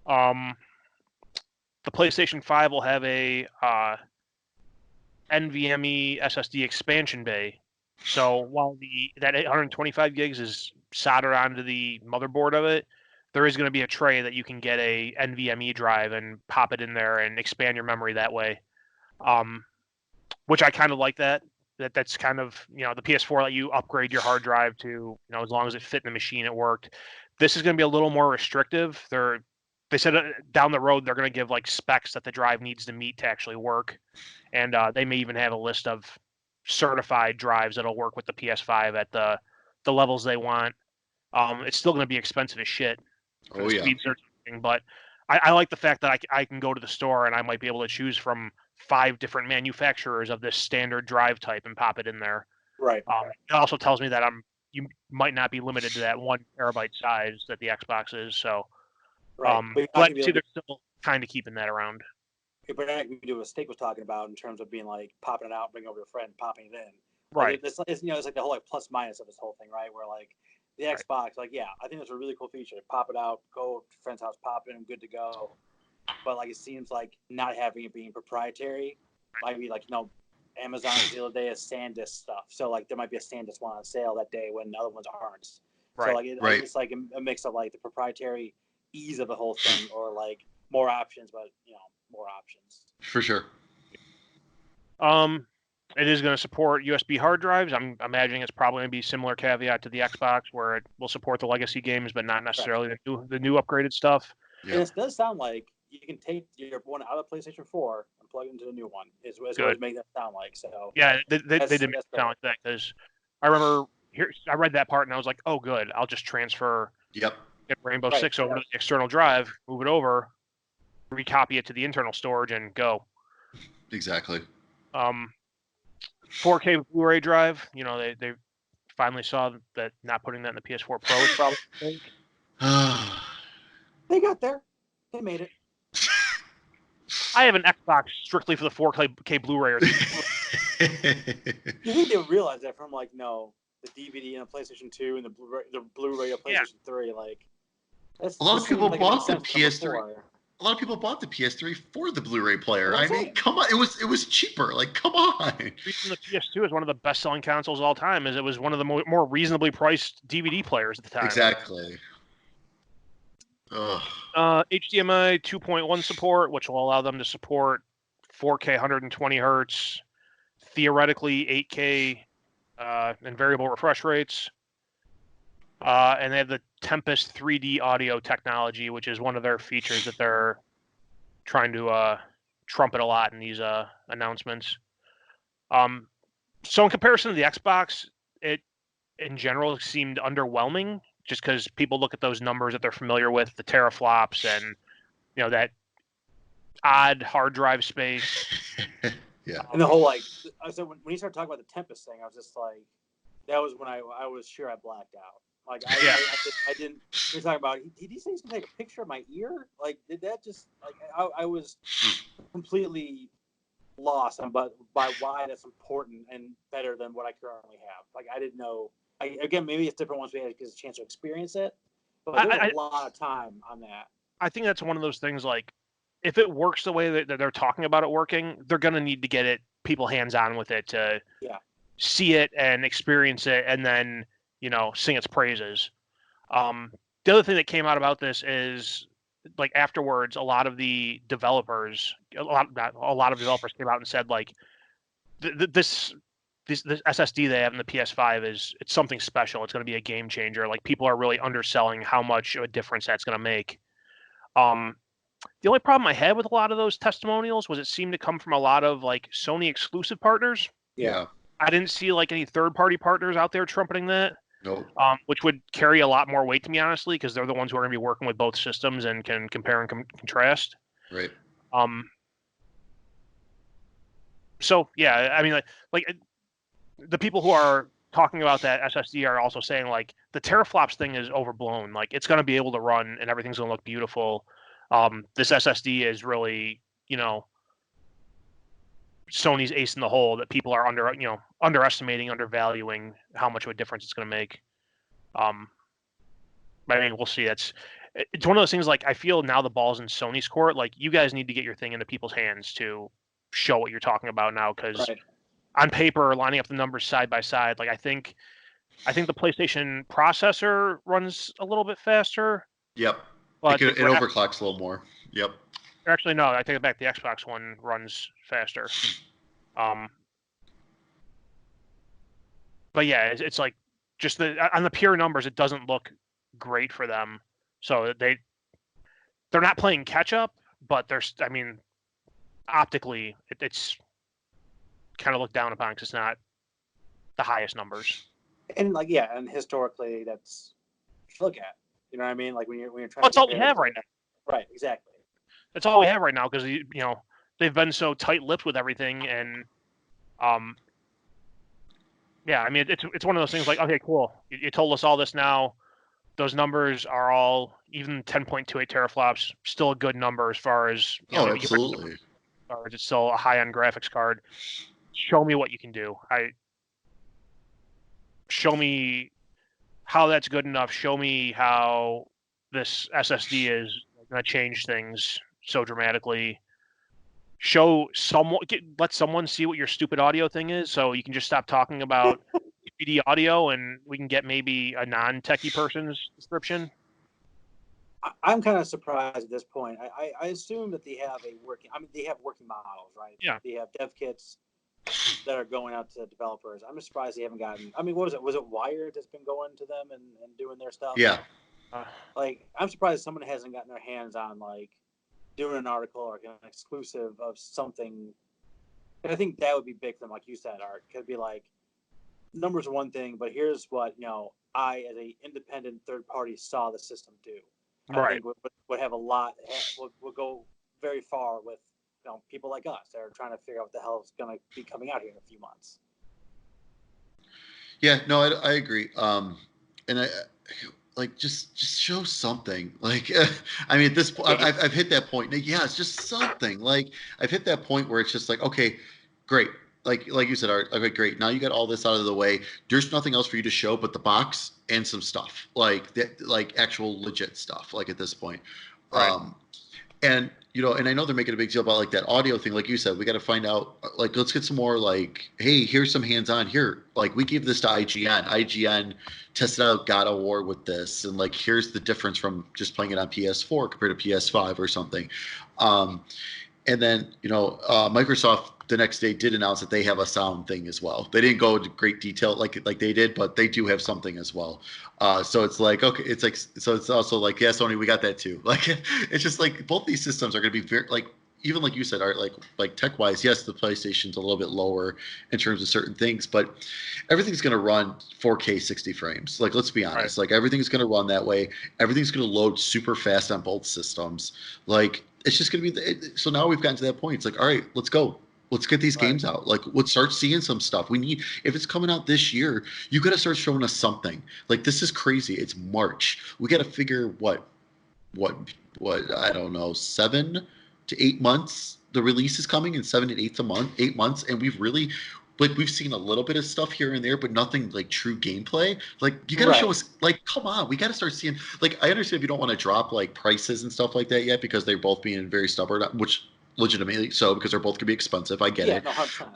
The PlayStation 5 will have a NVMe SSD expansion bay. So while that 825 gigs is soldered onto the motherboard of it, there is going to be a tray that you can get a NVMe drive and pop it in there and expand your memory that way. Which I kind of like that. That's kind of, the PS4 let you upgrade your hard drive to, as long as it fit in the machine, it worked. This is going to be a little more restrictive. They said down the road they're going to give like specs that the drive needs to meet to actually work, and they may even have a list of certified drives that'll work with the PS5 at the levels they want. It's still going to be expensive as shit for the speed searching, but I like the fact that I can go to the store and I might be able to choose from 5 different manufacturers of this standard drive type and pop it in there. Right. It also tells me that you might not be limited to that 1 terabyte size that the Xbox is. So, glad to see they're still kind of keeping that around. But we do what Steak was talking about in terms of being like popping it out, bring over your friend, popping it in. Right. Like, it's like the whole like plus minus of this whole thing, right? Where like the Xbox, like, yeah, I think that's a really cool feature. Pop it out, go to friend's house, pop it in, good to go. But like, it seems like not having it being proprietary might be like, Amazon the other day has SanDisk stuff. So like there might be a SanDisk one on sale that day when the other ones aren't. Right. So like it's like a mix of like the proprietary ease of the whole thing, or like more options, but more options. For sure. It is going to support USB hard drives. I'm imagining it's probably going to be similar caveat to the Xbox, where it will support the legacy games, but not necessarily the new upgraded stuff. Yep. And it does sound like you can take your one out of PlayStation 4 and plug it into the new one. Is what it make that sound like. So yeah, they did make it sound like that, because I remember I read that part and I was like, oh, good. I'll just transfer Rainbow Six over to the external drive, move it over, recopy it to the internal storage, and go. Exactly. 4K Blu-ray drive. They finally saw that not putting that in the PS4 Pro is probably a mistake. They got there. They made it. I have an Xbox strictly for the 4K Blu-ray. You think they would realize that from the DVD on PlayStation 2 and the Blu-ray on PlayStation 3? Like, a lot of people bought the PS3. A lot of people bought the PS3 for the Blu-ray player. I mean, come on, it was cheaper. Like, come on. The reason the PS2 is one of the best-selling consoles of all time is it was one of the more reasonably priced DVD players at the time. Exactly. HDMI 2.1 support, which will allow them to support 4K 120 hertz, theoretically 8K, and variable refresh rates. And they have the Tempest 3D audio technology, which is one of their features that they're trying to trumpet a lot in these announcements. So in comparison to the Xbox, it in general seemed underwhelming, just because people look at those numbers that they're familiar with, the teraflops and that odd hard drive space. Yeah. And the whole like, so when you started talking about the Tempest thing, I was just like, that was when I was sure I blacked out. Like I didn't. You're talking about did he say he's gonna take a picture of my ear? Like did that just like I was completely lost on by why that's important and better than what I currently have. Like I didn't know. Again, maybe it's different once we had a chance to experience it, but there's a lot of time on that. I think that's one of those things. Like, if it works the way that they're talking about it working, they're gonna need to get people hands on with it to see it and experience it, and then sing its praises. The other thing that came out about this is, like, afterwards, a lot of developers came out and said, like, this SSD they have in the PS5 it's something special. It's going to be a game changer. Like, people are really underselling how much of a difference that's going to make. The only problem I had with a lot of those testimonials was it seemed to come from a lot of like Sony exclusive partners. Yeah. I didn't see like any third-party partners out there trumpeting that. Nope. Which would carry a lot more weight to me, honestly, because they're the ones who are going to be working with both systems and can compare and contrast. Right. So yeah, I mean, like the people who are talking about that SSD are also saying like the teraflops thing is overblown. Like it's going to be able to run and everything's going to look beautiful. This SSD is really, Sony's ace in the hole that people are underestimating, undervaluing how much of a difference it's going to make. I mean, we'll see. It's one of those things. Like, I feel now the ball's in Sony's court. Like, you guys need to get your thing into people's hands to show what you're talking about now, because on paper, lining up the numbers side by side, like I think the PlayStation processor runs a little bit faster. Yep. But it overclocks a little more. Yep. Actually, no, I take it back. The Xbox one runs faster. But yeah, it's like just on the pure numbers, it doesn't look great for them. So they're not playing catch up, but optically, it's kind of looked down upon because it's not the highest numbers. And and historically, that's look at. You know what I mean? Like when you're trying. That's all we have right now. Right. Exactly. That's all we have right now because they've been so tight-lipped with everything, and yeah, I mean it's one of those things like, okay, cool, you told us all this now. Those numbers are all, even 10.28 teraflops, still a good number as far as absolutely. It's still a high-end graphics card. Show me what you can do. Show me how that's good enough. Show me how this SSD is going to change things so dramatically. Let someone see what your stupid audio thing is, so you can just stop talking about DVD audio, and we can get maybe a non-techie person's description. I'm kind of surprised at this point. I assume that they have they have working models, right? Yeah. They have dev kits that are going out to developers. I'm just surprised they haven't gotten. I mean, what was it? Was it Wired that's been going to them and doing their stuff? Yeah. I'm surprised someone hasn't gotten their hands on doing an article or an exclusive of something. And I think that would be big for them, like you said, Art. Could be like, numbers are one thing, but here's what I, as a independent third party, saw the system do. I think would have a lot. Would go very far with people like us that are trying to figure out what the hell is going to be coming out here in a few months. Yeah, no, I agree. And I just show something. I mean, at this point, I've hit that point. Yeah, it's just something. Like, I've hit that point where it's just like, okay, great. Like you said, Art, okay, great. Now you got all this out of the way. There's nothing else for you to show but the box and some stuff, like actual legit stuff. Like at this point, right. And and I know they're making a big deal about that audio thing. Like you said, we got to find out. Let's get some more. Hey, here's some hands-on here. We gave this to IGN. IGN tested out God of War with this, and here's the difference from just playing it on PS4 compared to PS5 or something. And then Microsoft the next day did announce that they have a sound thing as well. They didn't go into great detail like they did, but they do have something as well. So it's okay, so it's also yeah, Sony, we got that too. It's just both these systems are going to be very even like you said, Art, like tech wise, yes, the PlayStation's a little bit lower in terms of certain things, but everything's going to run 4K 60 frames. Let's be honest, right. Everything's going to run that way. Everything's going to load super fast on both systems. It's just going to be so now we've gotten to that point. It's all right, let's go. Let's get these games out. Like, let's start seeing some stuff. We need, if it's coming out this year, you got to start showing us something. Like, this is crazy. It's March. We got to figure what, I don't know, 7 to 8 months. The release is coming in 8 months. And we've seen a little bit of stuff here and there, but nothing like true gameplay. Like, you got to show us, like, come on, we got to start seeing, like, I understand if you don't want to drop like prices and stuff like that yet, because they're both being very stubborn, which legitimately so, because they're both gonna be expensive. I get it. No, 100%.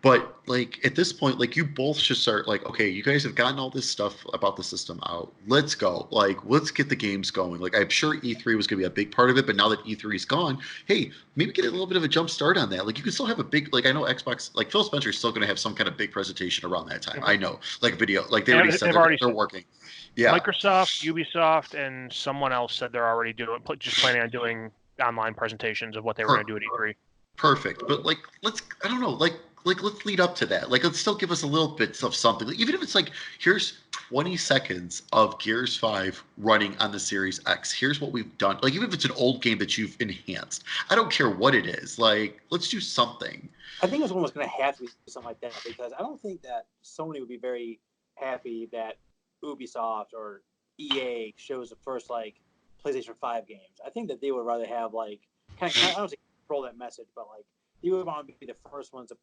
But like at this point, like you both should start like, okay, you guys have gotten all this stuff about the system out. Let's go. Like, let's get the games going. Like, I'm sure E3 was gonna be a big part of it, but now that E3 is gone, hey, maybe get a little bit of a jump start on that. Like, you can still have a big, like, I know Xbox, like Phil Spencer is still gonna have some kind of big presentation around that time. I know, like video, like they already said they're working. Yeah. Microsoft, Ubisoft, and someone else said they're already just planning on doing online presentations of what they were going to do at E3. Perfect. But like, I don't know, let's lead up to that. Like, let's still give us a little bits of something. Like, even if it's like, here's 20 seconds of Gears 5 running on the Series X. Here's what we've done. Like, even if it's an old game that you've enhanced, I don't care what it is. Like, let's do something. I think it's almost going to have to be something like that, because I don't think that Sony would be very happy that Ubisoft or EA shows the first like PlayStation 5 games. I think that they would rather have like kind of I don't say control that message, but like they would want to be the first ones to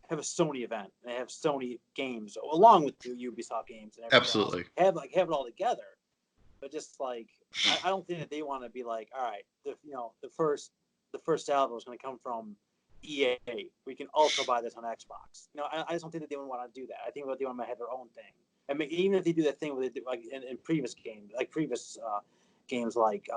have a Sony event and have Sony games along with the Ubisoft games and everything. Absolutely. Have it all together. But just like I don't think that they want to be like, all right, the first salvo is going to come from EA. We can also buy this on Xbox. I just don't think that they would want to do that. I think that they want to have their own thing. I mean, even if they do that thing where they do, like in previous games, games like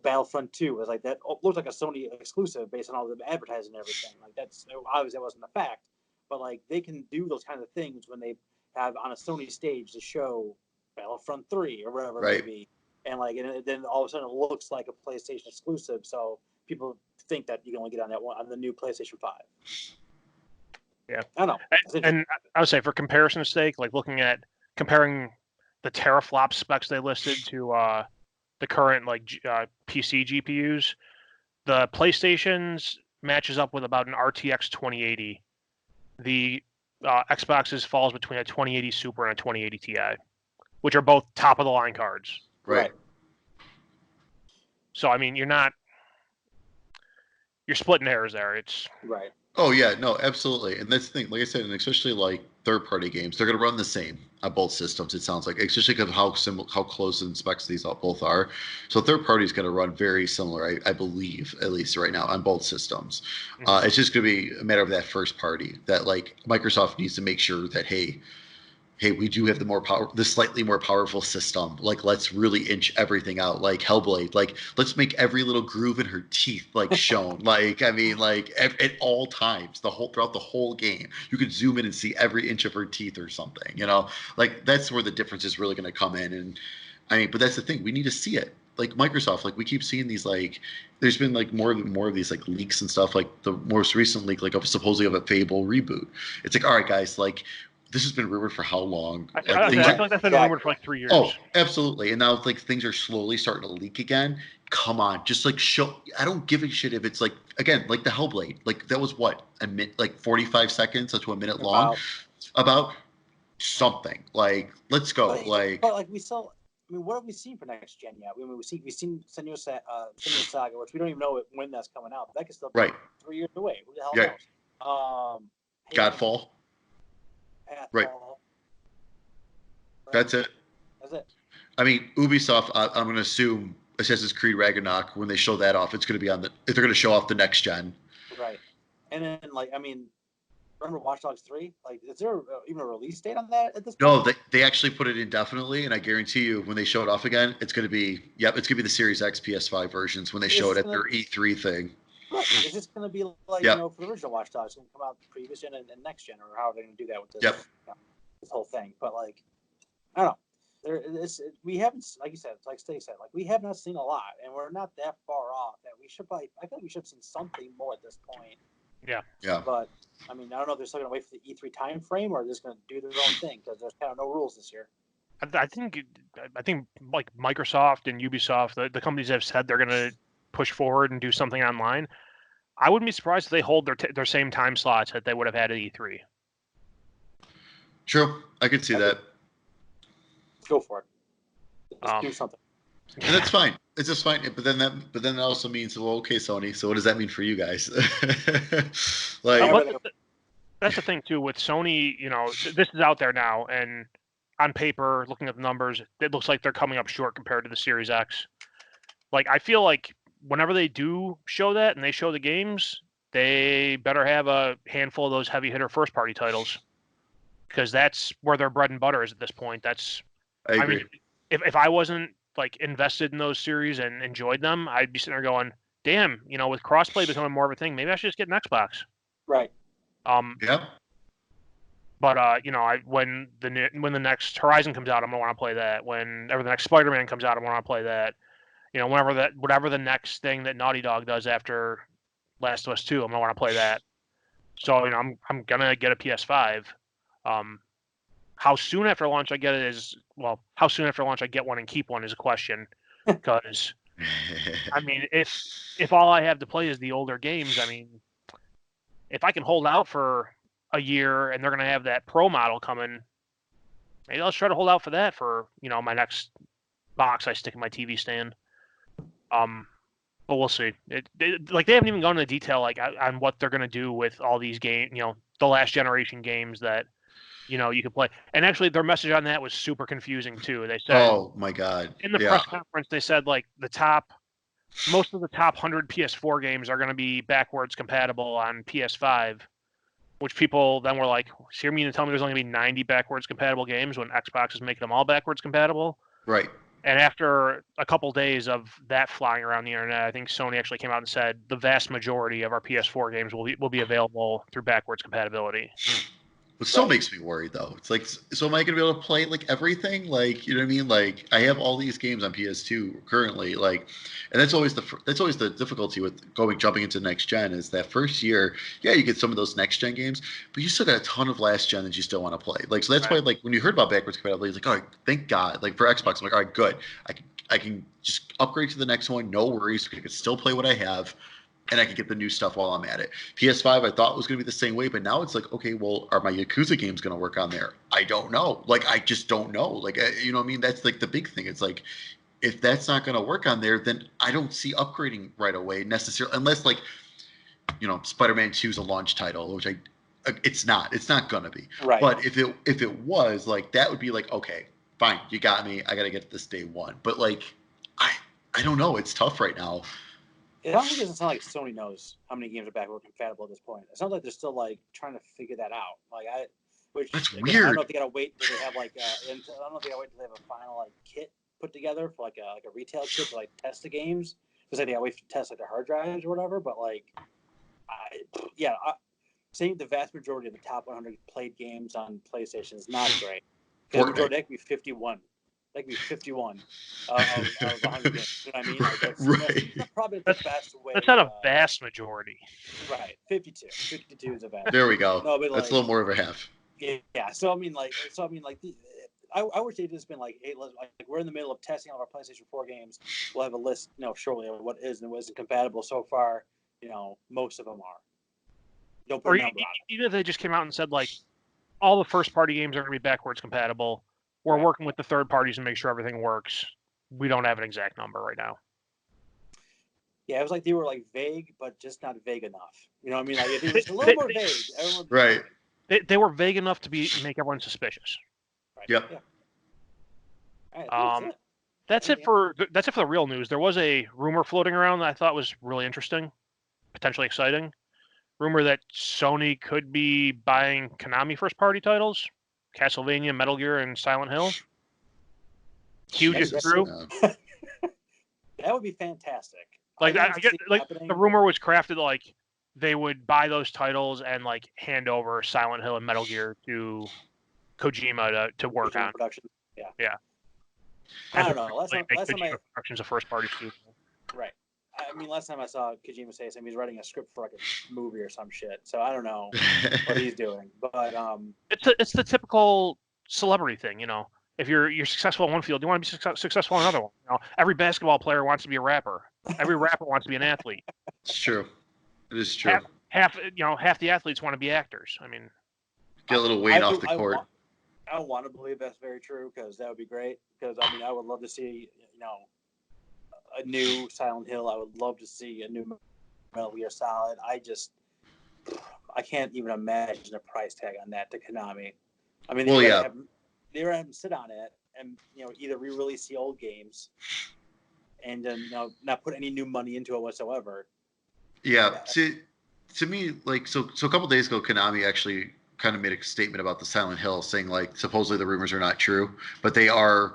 Battlefront 2 was like that looked like a Sony exclusive based on all the advertising and everything. Like, that's obviously that wasn't a fact, but like they can do those kind of things when they have on a Sony stage to show Battlefront 3 or whatever it may be, and then all of a sudden it looks like a PlayStation exclusive, so people think that you can only get on that one on the new PlayStation 5. Yeah, I don't know. And I would say, for comparison's sake, like comparing the teraflop specs they listed to the current PC GPUs, the PlayStation's matches up with about an RTX 2080. The Xbox's falls between a 2080 Super and a 2080 Ti, which are both top of the line cards. Right. So I mean, you're splitting hairs there. It's right. Oh yeah, no, absolutely. And that's the thing, like I said, and especially like third-party games, they're going to run the same on both systems. It sounds like, especially because how close in specs these both are. So third party is going to run very similar, I believe, at least right now, on both systems. Mm-hmm. It's just going to be a matter of that first party that like Microsoft needs to make sure that hey, we do have the slightly more powerful system. Like, let's really inch everything out. Like Hellblade, like let's make every little groove in her teeth like shown. Like, I mean, like at all times, throughout the whole game, you could zoom in and see every inch of her teeth or something. Like that's where the difference is really going to come in. And I mean, but that's the thing, we need to see it. Like Microsoft, like we keep seeing these like, there's been like more of these like leaks and stuff. Like the most recent leak, like supposedly of a Fable reboot. It's like, all right, guys, like. This has been rumored for how long? I feel like that's been rumored for like 3 years. Oh, absolutely. And now like things are slowly starting to leak again. Come on, just like show. I don't give a shit if it's like, again, like the Hellblade. Like that was what, like 45 seconds to a minute long. About something. Like, let's go. But like we still. I mean, what have we seen for next gen yet? We've seen Senua's Saga, which we don't even know when that's coming out. That could still be 3 years away. Who the hell knows? Godfall. Right. That's it. I mean, Ubisoft, I'm going to assume Assassin's Creed Ragnarok, when they show that off, it's going to be if they're going to show off the next gen. Right. And then, like, I mean, remember Watch Dogs 3? Like, is there even a release date on that at this point? No, they actually put it indefinitely, and I guarantee you, when they show it off again, it's going to be, it's going to be the Series X PS5 versions when they show it at their E3 thing. Look, it's just going to be like, for the original Watch Dogs, it's going to come out previous gen and next gen, or how are they going to do that with this, this whole thing? But, like, I don't know. We haven't, like you said, like Steve said, like, we have not seen a lot, and we're not that far off that we should probably, I think we should have seen something more at this point. Yeah. But, I mean, I don't know if they're still going to wait for the E3 time frame, or they're just going to do their own thing, because there's kind of no rules this year. I think like Microsoft and Ubisoft, the companies have said they're going to push forward and do something online. I wouldn't be surprised if they hold their same time slots that they would have had at E3. True, I could see that. Go for it. Just do something. And that's fine. It's just fine. But then that also means, well, okay, Sony. So what does that mean for you guys? That's the thing too with Sony. This is out there now, and on paper, looking at the numbers, it looks like they're coming up short compared to the Series X. Like, I feel like whenever they do show that and they show the games, they better have a handful of those heavy hitter first party titles, because that's where their bread and butter is at this point. I agree. mean, if I wasn't like invested in those series and enjoyed them, I'd be sitting there going, damn, with crossplay becoming more of a thing, maybe I should just get an Xbox. Right. Yeah. But when the next Horizon comes out, I'm gonna want to play that. Whenever the next Spider-Man comes out, I'm gonna want to play that. Whatever the next thing that Naughty Dog does after Last of Us 2, I'm gonna want to play that. So I'm gonna get a PS5. How soon after launch I get it is how soon after launch I get one and keep one is a question, because I mean if all I have to play is the older games, I mean if I can hold out for a year and they're gonna have that Pro model coming, maybe I'll try to hold out for that for my next box I stick in my TV stand. But we'll see. They haven't even gone into detail on what they're gonna do with all these games, the last generation games that you could play. And actually, their message on that was super confusing too. They said, "Oh my god!" In the press conference, they said most of the top 100 PS4 games are going to be backwards compatible on PS5, which people then were like, "So you mean to tell me there's only going to be 90 backwards compatible games when Xbox is making them all backwards compatible?" Right. And after a couple days of that flying around the internet, I think Sony actually came out and said the vast majority of our PS4 games will be available through backwards compatibility. It still makes me worried though. It's like, so am I going to be able to play everything? You know what I mean? I have all these games on PS2 currently, and that's always the difficulty with jumping into next gen is that first year, yeah, you get some of those next gen games, but you still got a ton of last gen that you still want to play. So that's why when you heard about backwards compatibility, it's like, all right, thank God. For Xbox, I'm like, all right, good. I can just upgrade to the next one, no worries. I can still play what I have. And I can get the new stuff while I'm at it. PS5, I thought was going to be the same way, but now it's like, okay, well, are my Yakuza games going to work on there? I don't know. I just don't know. You know what I mean? That's the big thing. It's like, if that's not going to work on there, then I don't see upgrading right away necessarily, unless Spider-Man 2 is a launch title, which it's not going to be. Right. But if it was, that would be okay, fine, you got me. I got to get this day one. But I don't know. It's tough right now. It honestly doesn't sound like Sony knows how many games are backward compatible at this point. It sounds like they're still trying to figure that out. That's again, weird. I don't know if they gotta wait until they have I don't know if they gotta wait until they have a final kit put together for a retail kit to test the games. Because they gotta wait to test their hard drives or whatever. But saying the vast majority of the top 100 played games on PlayStation is not great. Because the majority could be 51. That could be 51 of 100 games. You know what I mean? Right. That's probably the best way. That's not a vast majority. Right. 52. 52 is a vast. There we go. No, but that's a little more of a half. Yeah. So I mean, I wish they'd just been hey, we're in the middle of testing all of our PlayStation 4 games. We'll have a list, shortly of what is and what isn't compatible. So far, most of them are. Don't put a number on it. Even if they just came out and said all the first party games are going to be backwards compatible. We're working with the third parties to make sure everything works. We don't have an exact number right now. Yeah, it was they were vague, but just not vague enough. You know what I mean? If it was a little more vague. Right. They were vague enough to make everyone suspicious. Right. Yep. Yeah. All right, that's it for the real news. There was a rumor floating around that I thought was really interesting, potentially exciting. Rumor that Sony could be buying Konami first party titles. Castlevania, Metal Gear, and Silent Hill. Huge if true. That would be fantastic. I get the rumor was crafted they would buy those titles and hand over Silent Hill and Metal Gear to Kojima to work on. Production. Yeah. I don't know. Last time Production's a first party studio. Right. I mean, last time I saw Kojima say something, he's writing a script for a movie or some shit. So I don't know what he's doing, but it's the typical celebrity thing, If you're successful in one field, you want to be successful in another one. Every basketball player wants to be a rapper. Every rapper wants to be an athlete. It's true. It is true. Half the athletes want to be actors. I mean, get a little weight off the court. I want to believe that's very true because that would be great. Because I mean, I would love to see a new Silent Hill. I would love to see a new Metal Gear Solid. I can't even imagine a price tag on that to Konami. I mean, they have them sit on it and either re-release the old games and then not put any new money into it whatsoever. Yeah. To me, like so a couple days ago, Konami actually kind of made a statement about the Silent Hill, saying like supposedly the rumors are not true, but they are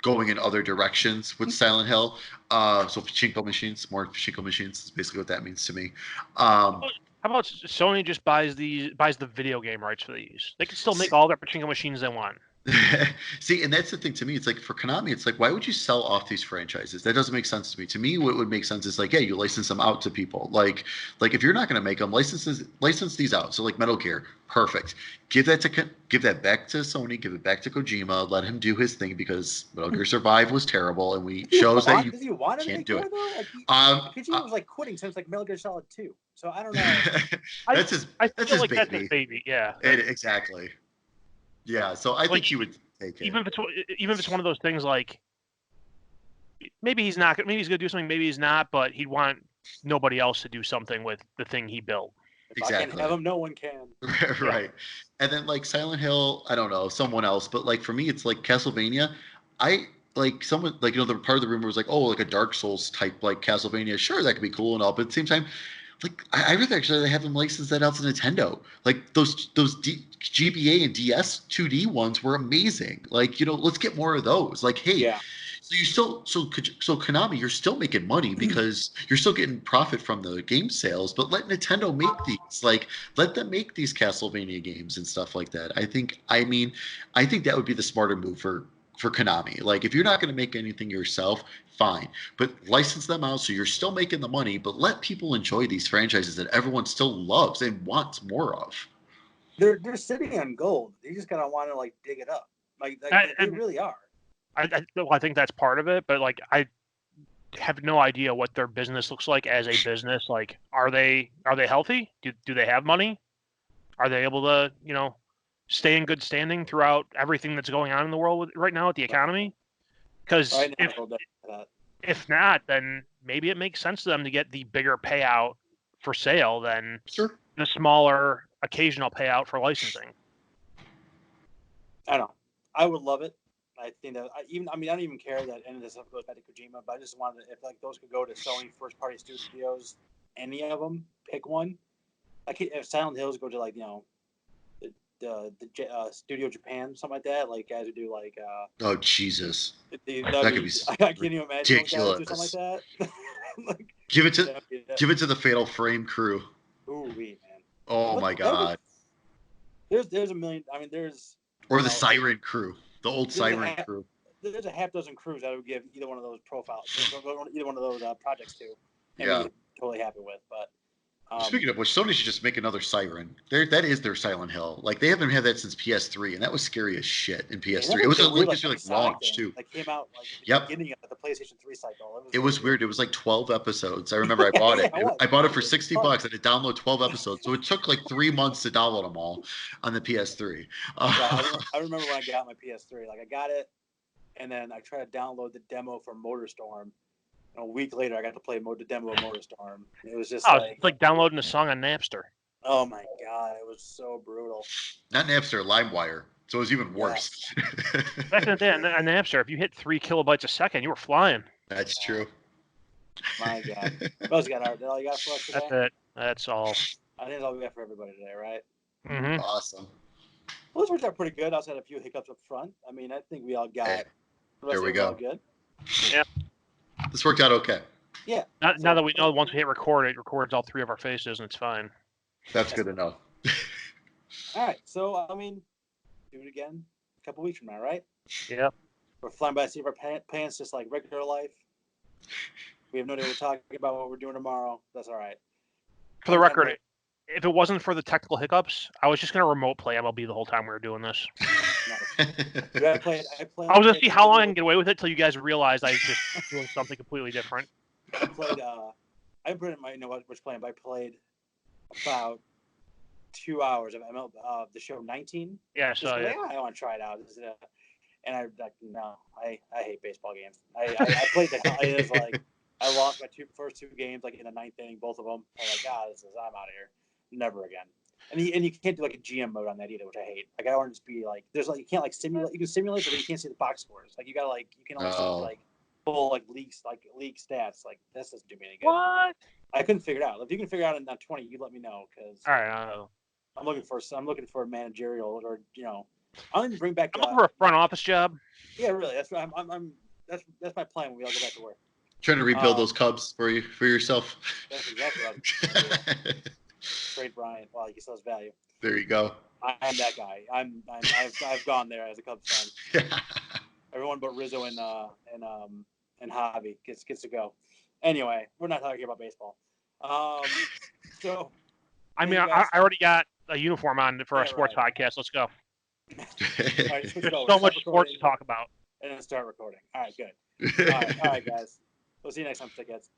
going in other directions with Silent Hill. So pachinko machines, more pachinko machines is basically what that means to me. How about Sony just buys the video game rights for these? They can still make all their pachinko machines they want. See, and that's the thing to me. It's like for Konami, it's like, why would you sell off these franchises? That doesn't make sense to me. To me, what would make sense is like, yeah, you license them out to people. Like if you're not going to make them, license these out. So like Metal Gear, perfect. Give that back to Sony. Give it back to Kojima. Let him do his thing because Metal Gear Survive was terrible, and shows that you can't do it. Kojima was like quitting since like Metal Gear Solid 2. So I don't know. That's his baby. That's his baby. Yeah. Exactly. Yeah, so I think he would take it. Even if it's one of those things like maybe he's going to do something, maybe he's not, but he'd want nobody else to do something with the thing he built. If I can have him, no one can. Right. And then like Silent Hill, I don't know, someone else, but like for me it's like Castlevania. I like someone like the part of the rumor was like, oh, like a Dark Souls type like Castlevania. Sure, that could be cool and all, but at the same time, like I really actually have them license that out to Nintendo. Like those GBA and DS 2D ones were amazing. Like let's get more of those. Like hey, so you still so Konami, you're still making money because you're still getting profit from the game sales. But let Nintendo make these. Like let them make these Castlevania games and stuff like that. I think that would be the smarter move for Konami. Like if you're not going to make anything yourself, fine, but license them out so you're still making the money, but let people enjoy these franchises that everyone still loves and wants more of. They're sitting on gold. They just gotta want to like dig it up. They really are. I think that's part of it, but like I have no idea what their business looks like as a business. Like are they healthy? Do they have money? Are they able to stay in good standing throughout everything that's going on in the world right now with the economy? Because if not, then maybe it makes sense to them to get the bigger payout for sale than the smaller occasional payout for licensing. I don't know. I would love it. I think that I don't even care that any of this stuff goes back to Kojima, but I just wanted if like those could go to Sony first party studios, any of them, pick one. Like if Silent Hills go to like the Studio Japan, something like that, like guys who do like oh Jesus, that could be I can't even imagine ridiculous. Do something like that. Like, give it to the Fatal Frame crew. Ooh, man. Oh my God. There's a million. I mean, there's or the Siren crew, the old Siren crew. There's a half dozen crews I would give either one of those profiles, either one of those projects to, and be totally happy with. But speaking of which, Sony should just make another Siren. That is their Silent Hill. Like they haven't had that since PS3, and that was scary as shit in PS3. It was like launch too. That came out like the beginning of the PlayStation 3 cycle. It was weird. It was like 12 episodes. I remember I bought it. I bought it for $60. I had to download 12 episodes, so it took like 3 months to download them all on the PS3. I remember when I got my PS3. Like I got it, and then I tried to download the demo for MotorStorm. A week later, I got to play the demo of MotorStorm. It was just it's like downloading a song on Napster. Oh my God, it was so brutal. Not Napster, LimeWire. So it was even worse. Yes. Back in the day, on Napster, if you hit 3 kilobytes a second, you were flying. That's true. My God. What else you got, Art? That all you got for us today? That's it. That's all. I think that's all we got for everybody today, right? Mm-hmm. Awesome. Well, this worked out pretty good. I also had a few hiccups up front. I mean, I think we all got it. There we go. All good. Yeah. This worked out okay. Yeah. Now that we know once we hit record, it records all 3 of our faces, and it's fine. That's good enough. All right. So, I mean, do it again a couple weeks from now, right? Yeah. We're flying by the seat of our pants just like regular life. We have no idea what we're talking about, what we're doing tomorrow. That's all right. For the record, if it wasn't for the technical hiccups, I was just going to remote play MLB the whole time we were doing this. Nice. I was going to see how long I can get away with it till you guys realized I was just doing something completely different. I played I put in my which plan. But I played about 2 hours of The Show 19. Yeah, Just so like, I want to try it out. And I like, no, I hate baseball games. I played the hell. It is like I lost my first two games like in the ninth inning, both of them. I'm like, I'm out of here, never again. And you can't do like a GM mode on that either, which I hate. Like I want to just be like, there's like you can't like simulate. You can simulate, but you can't see the box scores. Like you gotta like you can only see like full like league stats. Like this doesn't do me any good. What? I couldn't figure it out. If you can figure it out on 20, you let me know because All right. I'm looking for a managerial or I'm gonna bring back. I'm looking for a front office job. Yeah, really. That's what that's my plan when we all go back to work. Trying to rebuild those Cubs for yourself. That's exactly what I was doing. Trade Bryant while he still has value. There you go. I'm that guy. I've gone there as a Cubs fan. Everyone but Rizzo and Javi gets to go. Anyway, we're not talking about baseball. So I mean, I already got a uniform on for our sports podcast. Let's go. All right, There's so much sports to talk about. And then start recording. All right, good. All right, guys. We'll see you next time, Stickheads.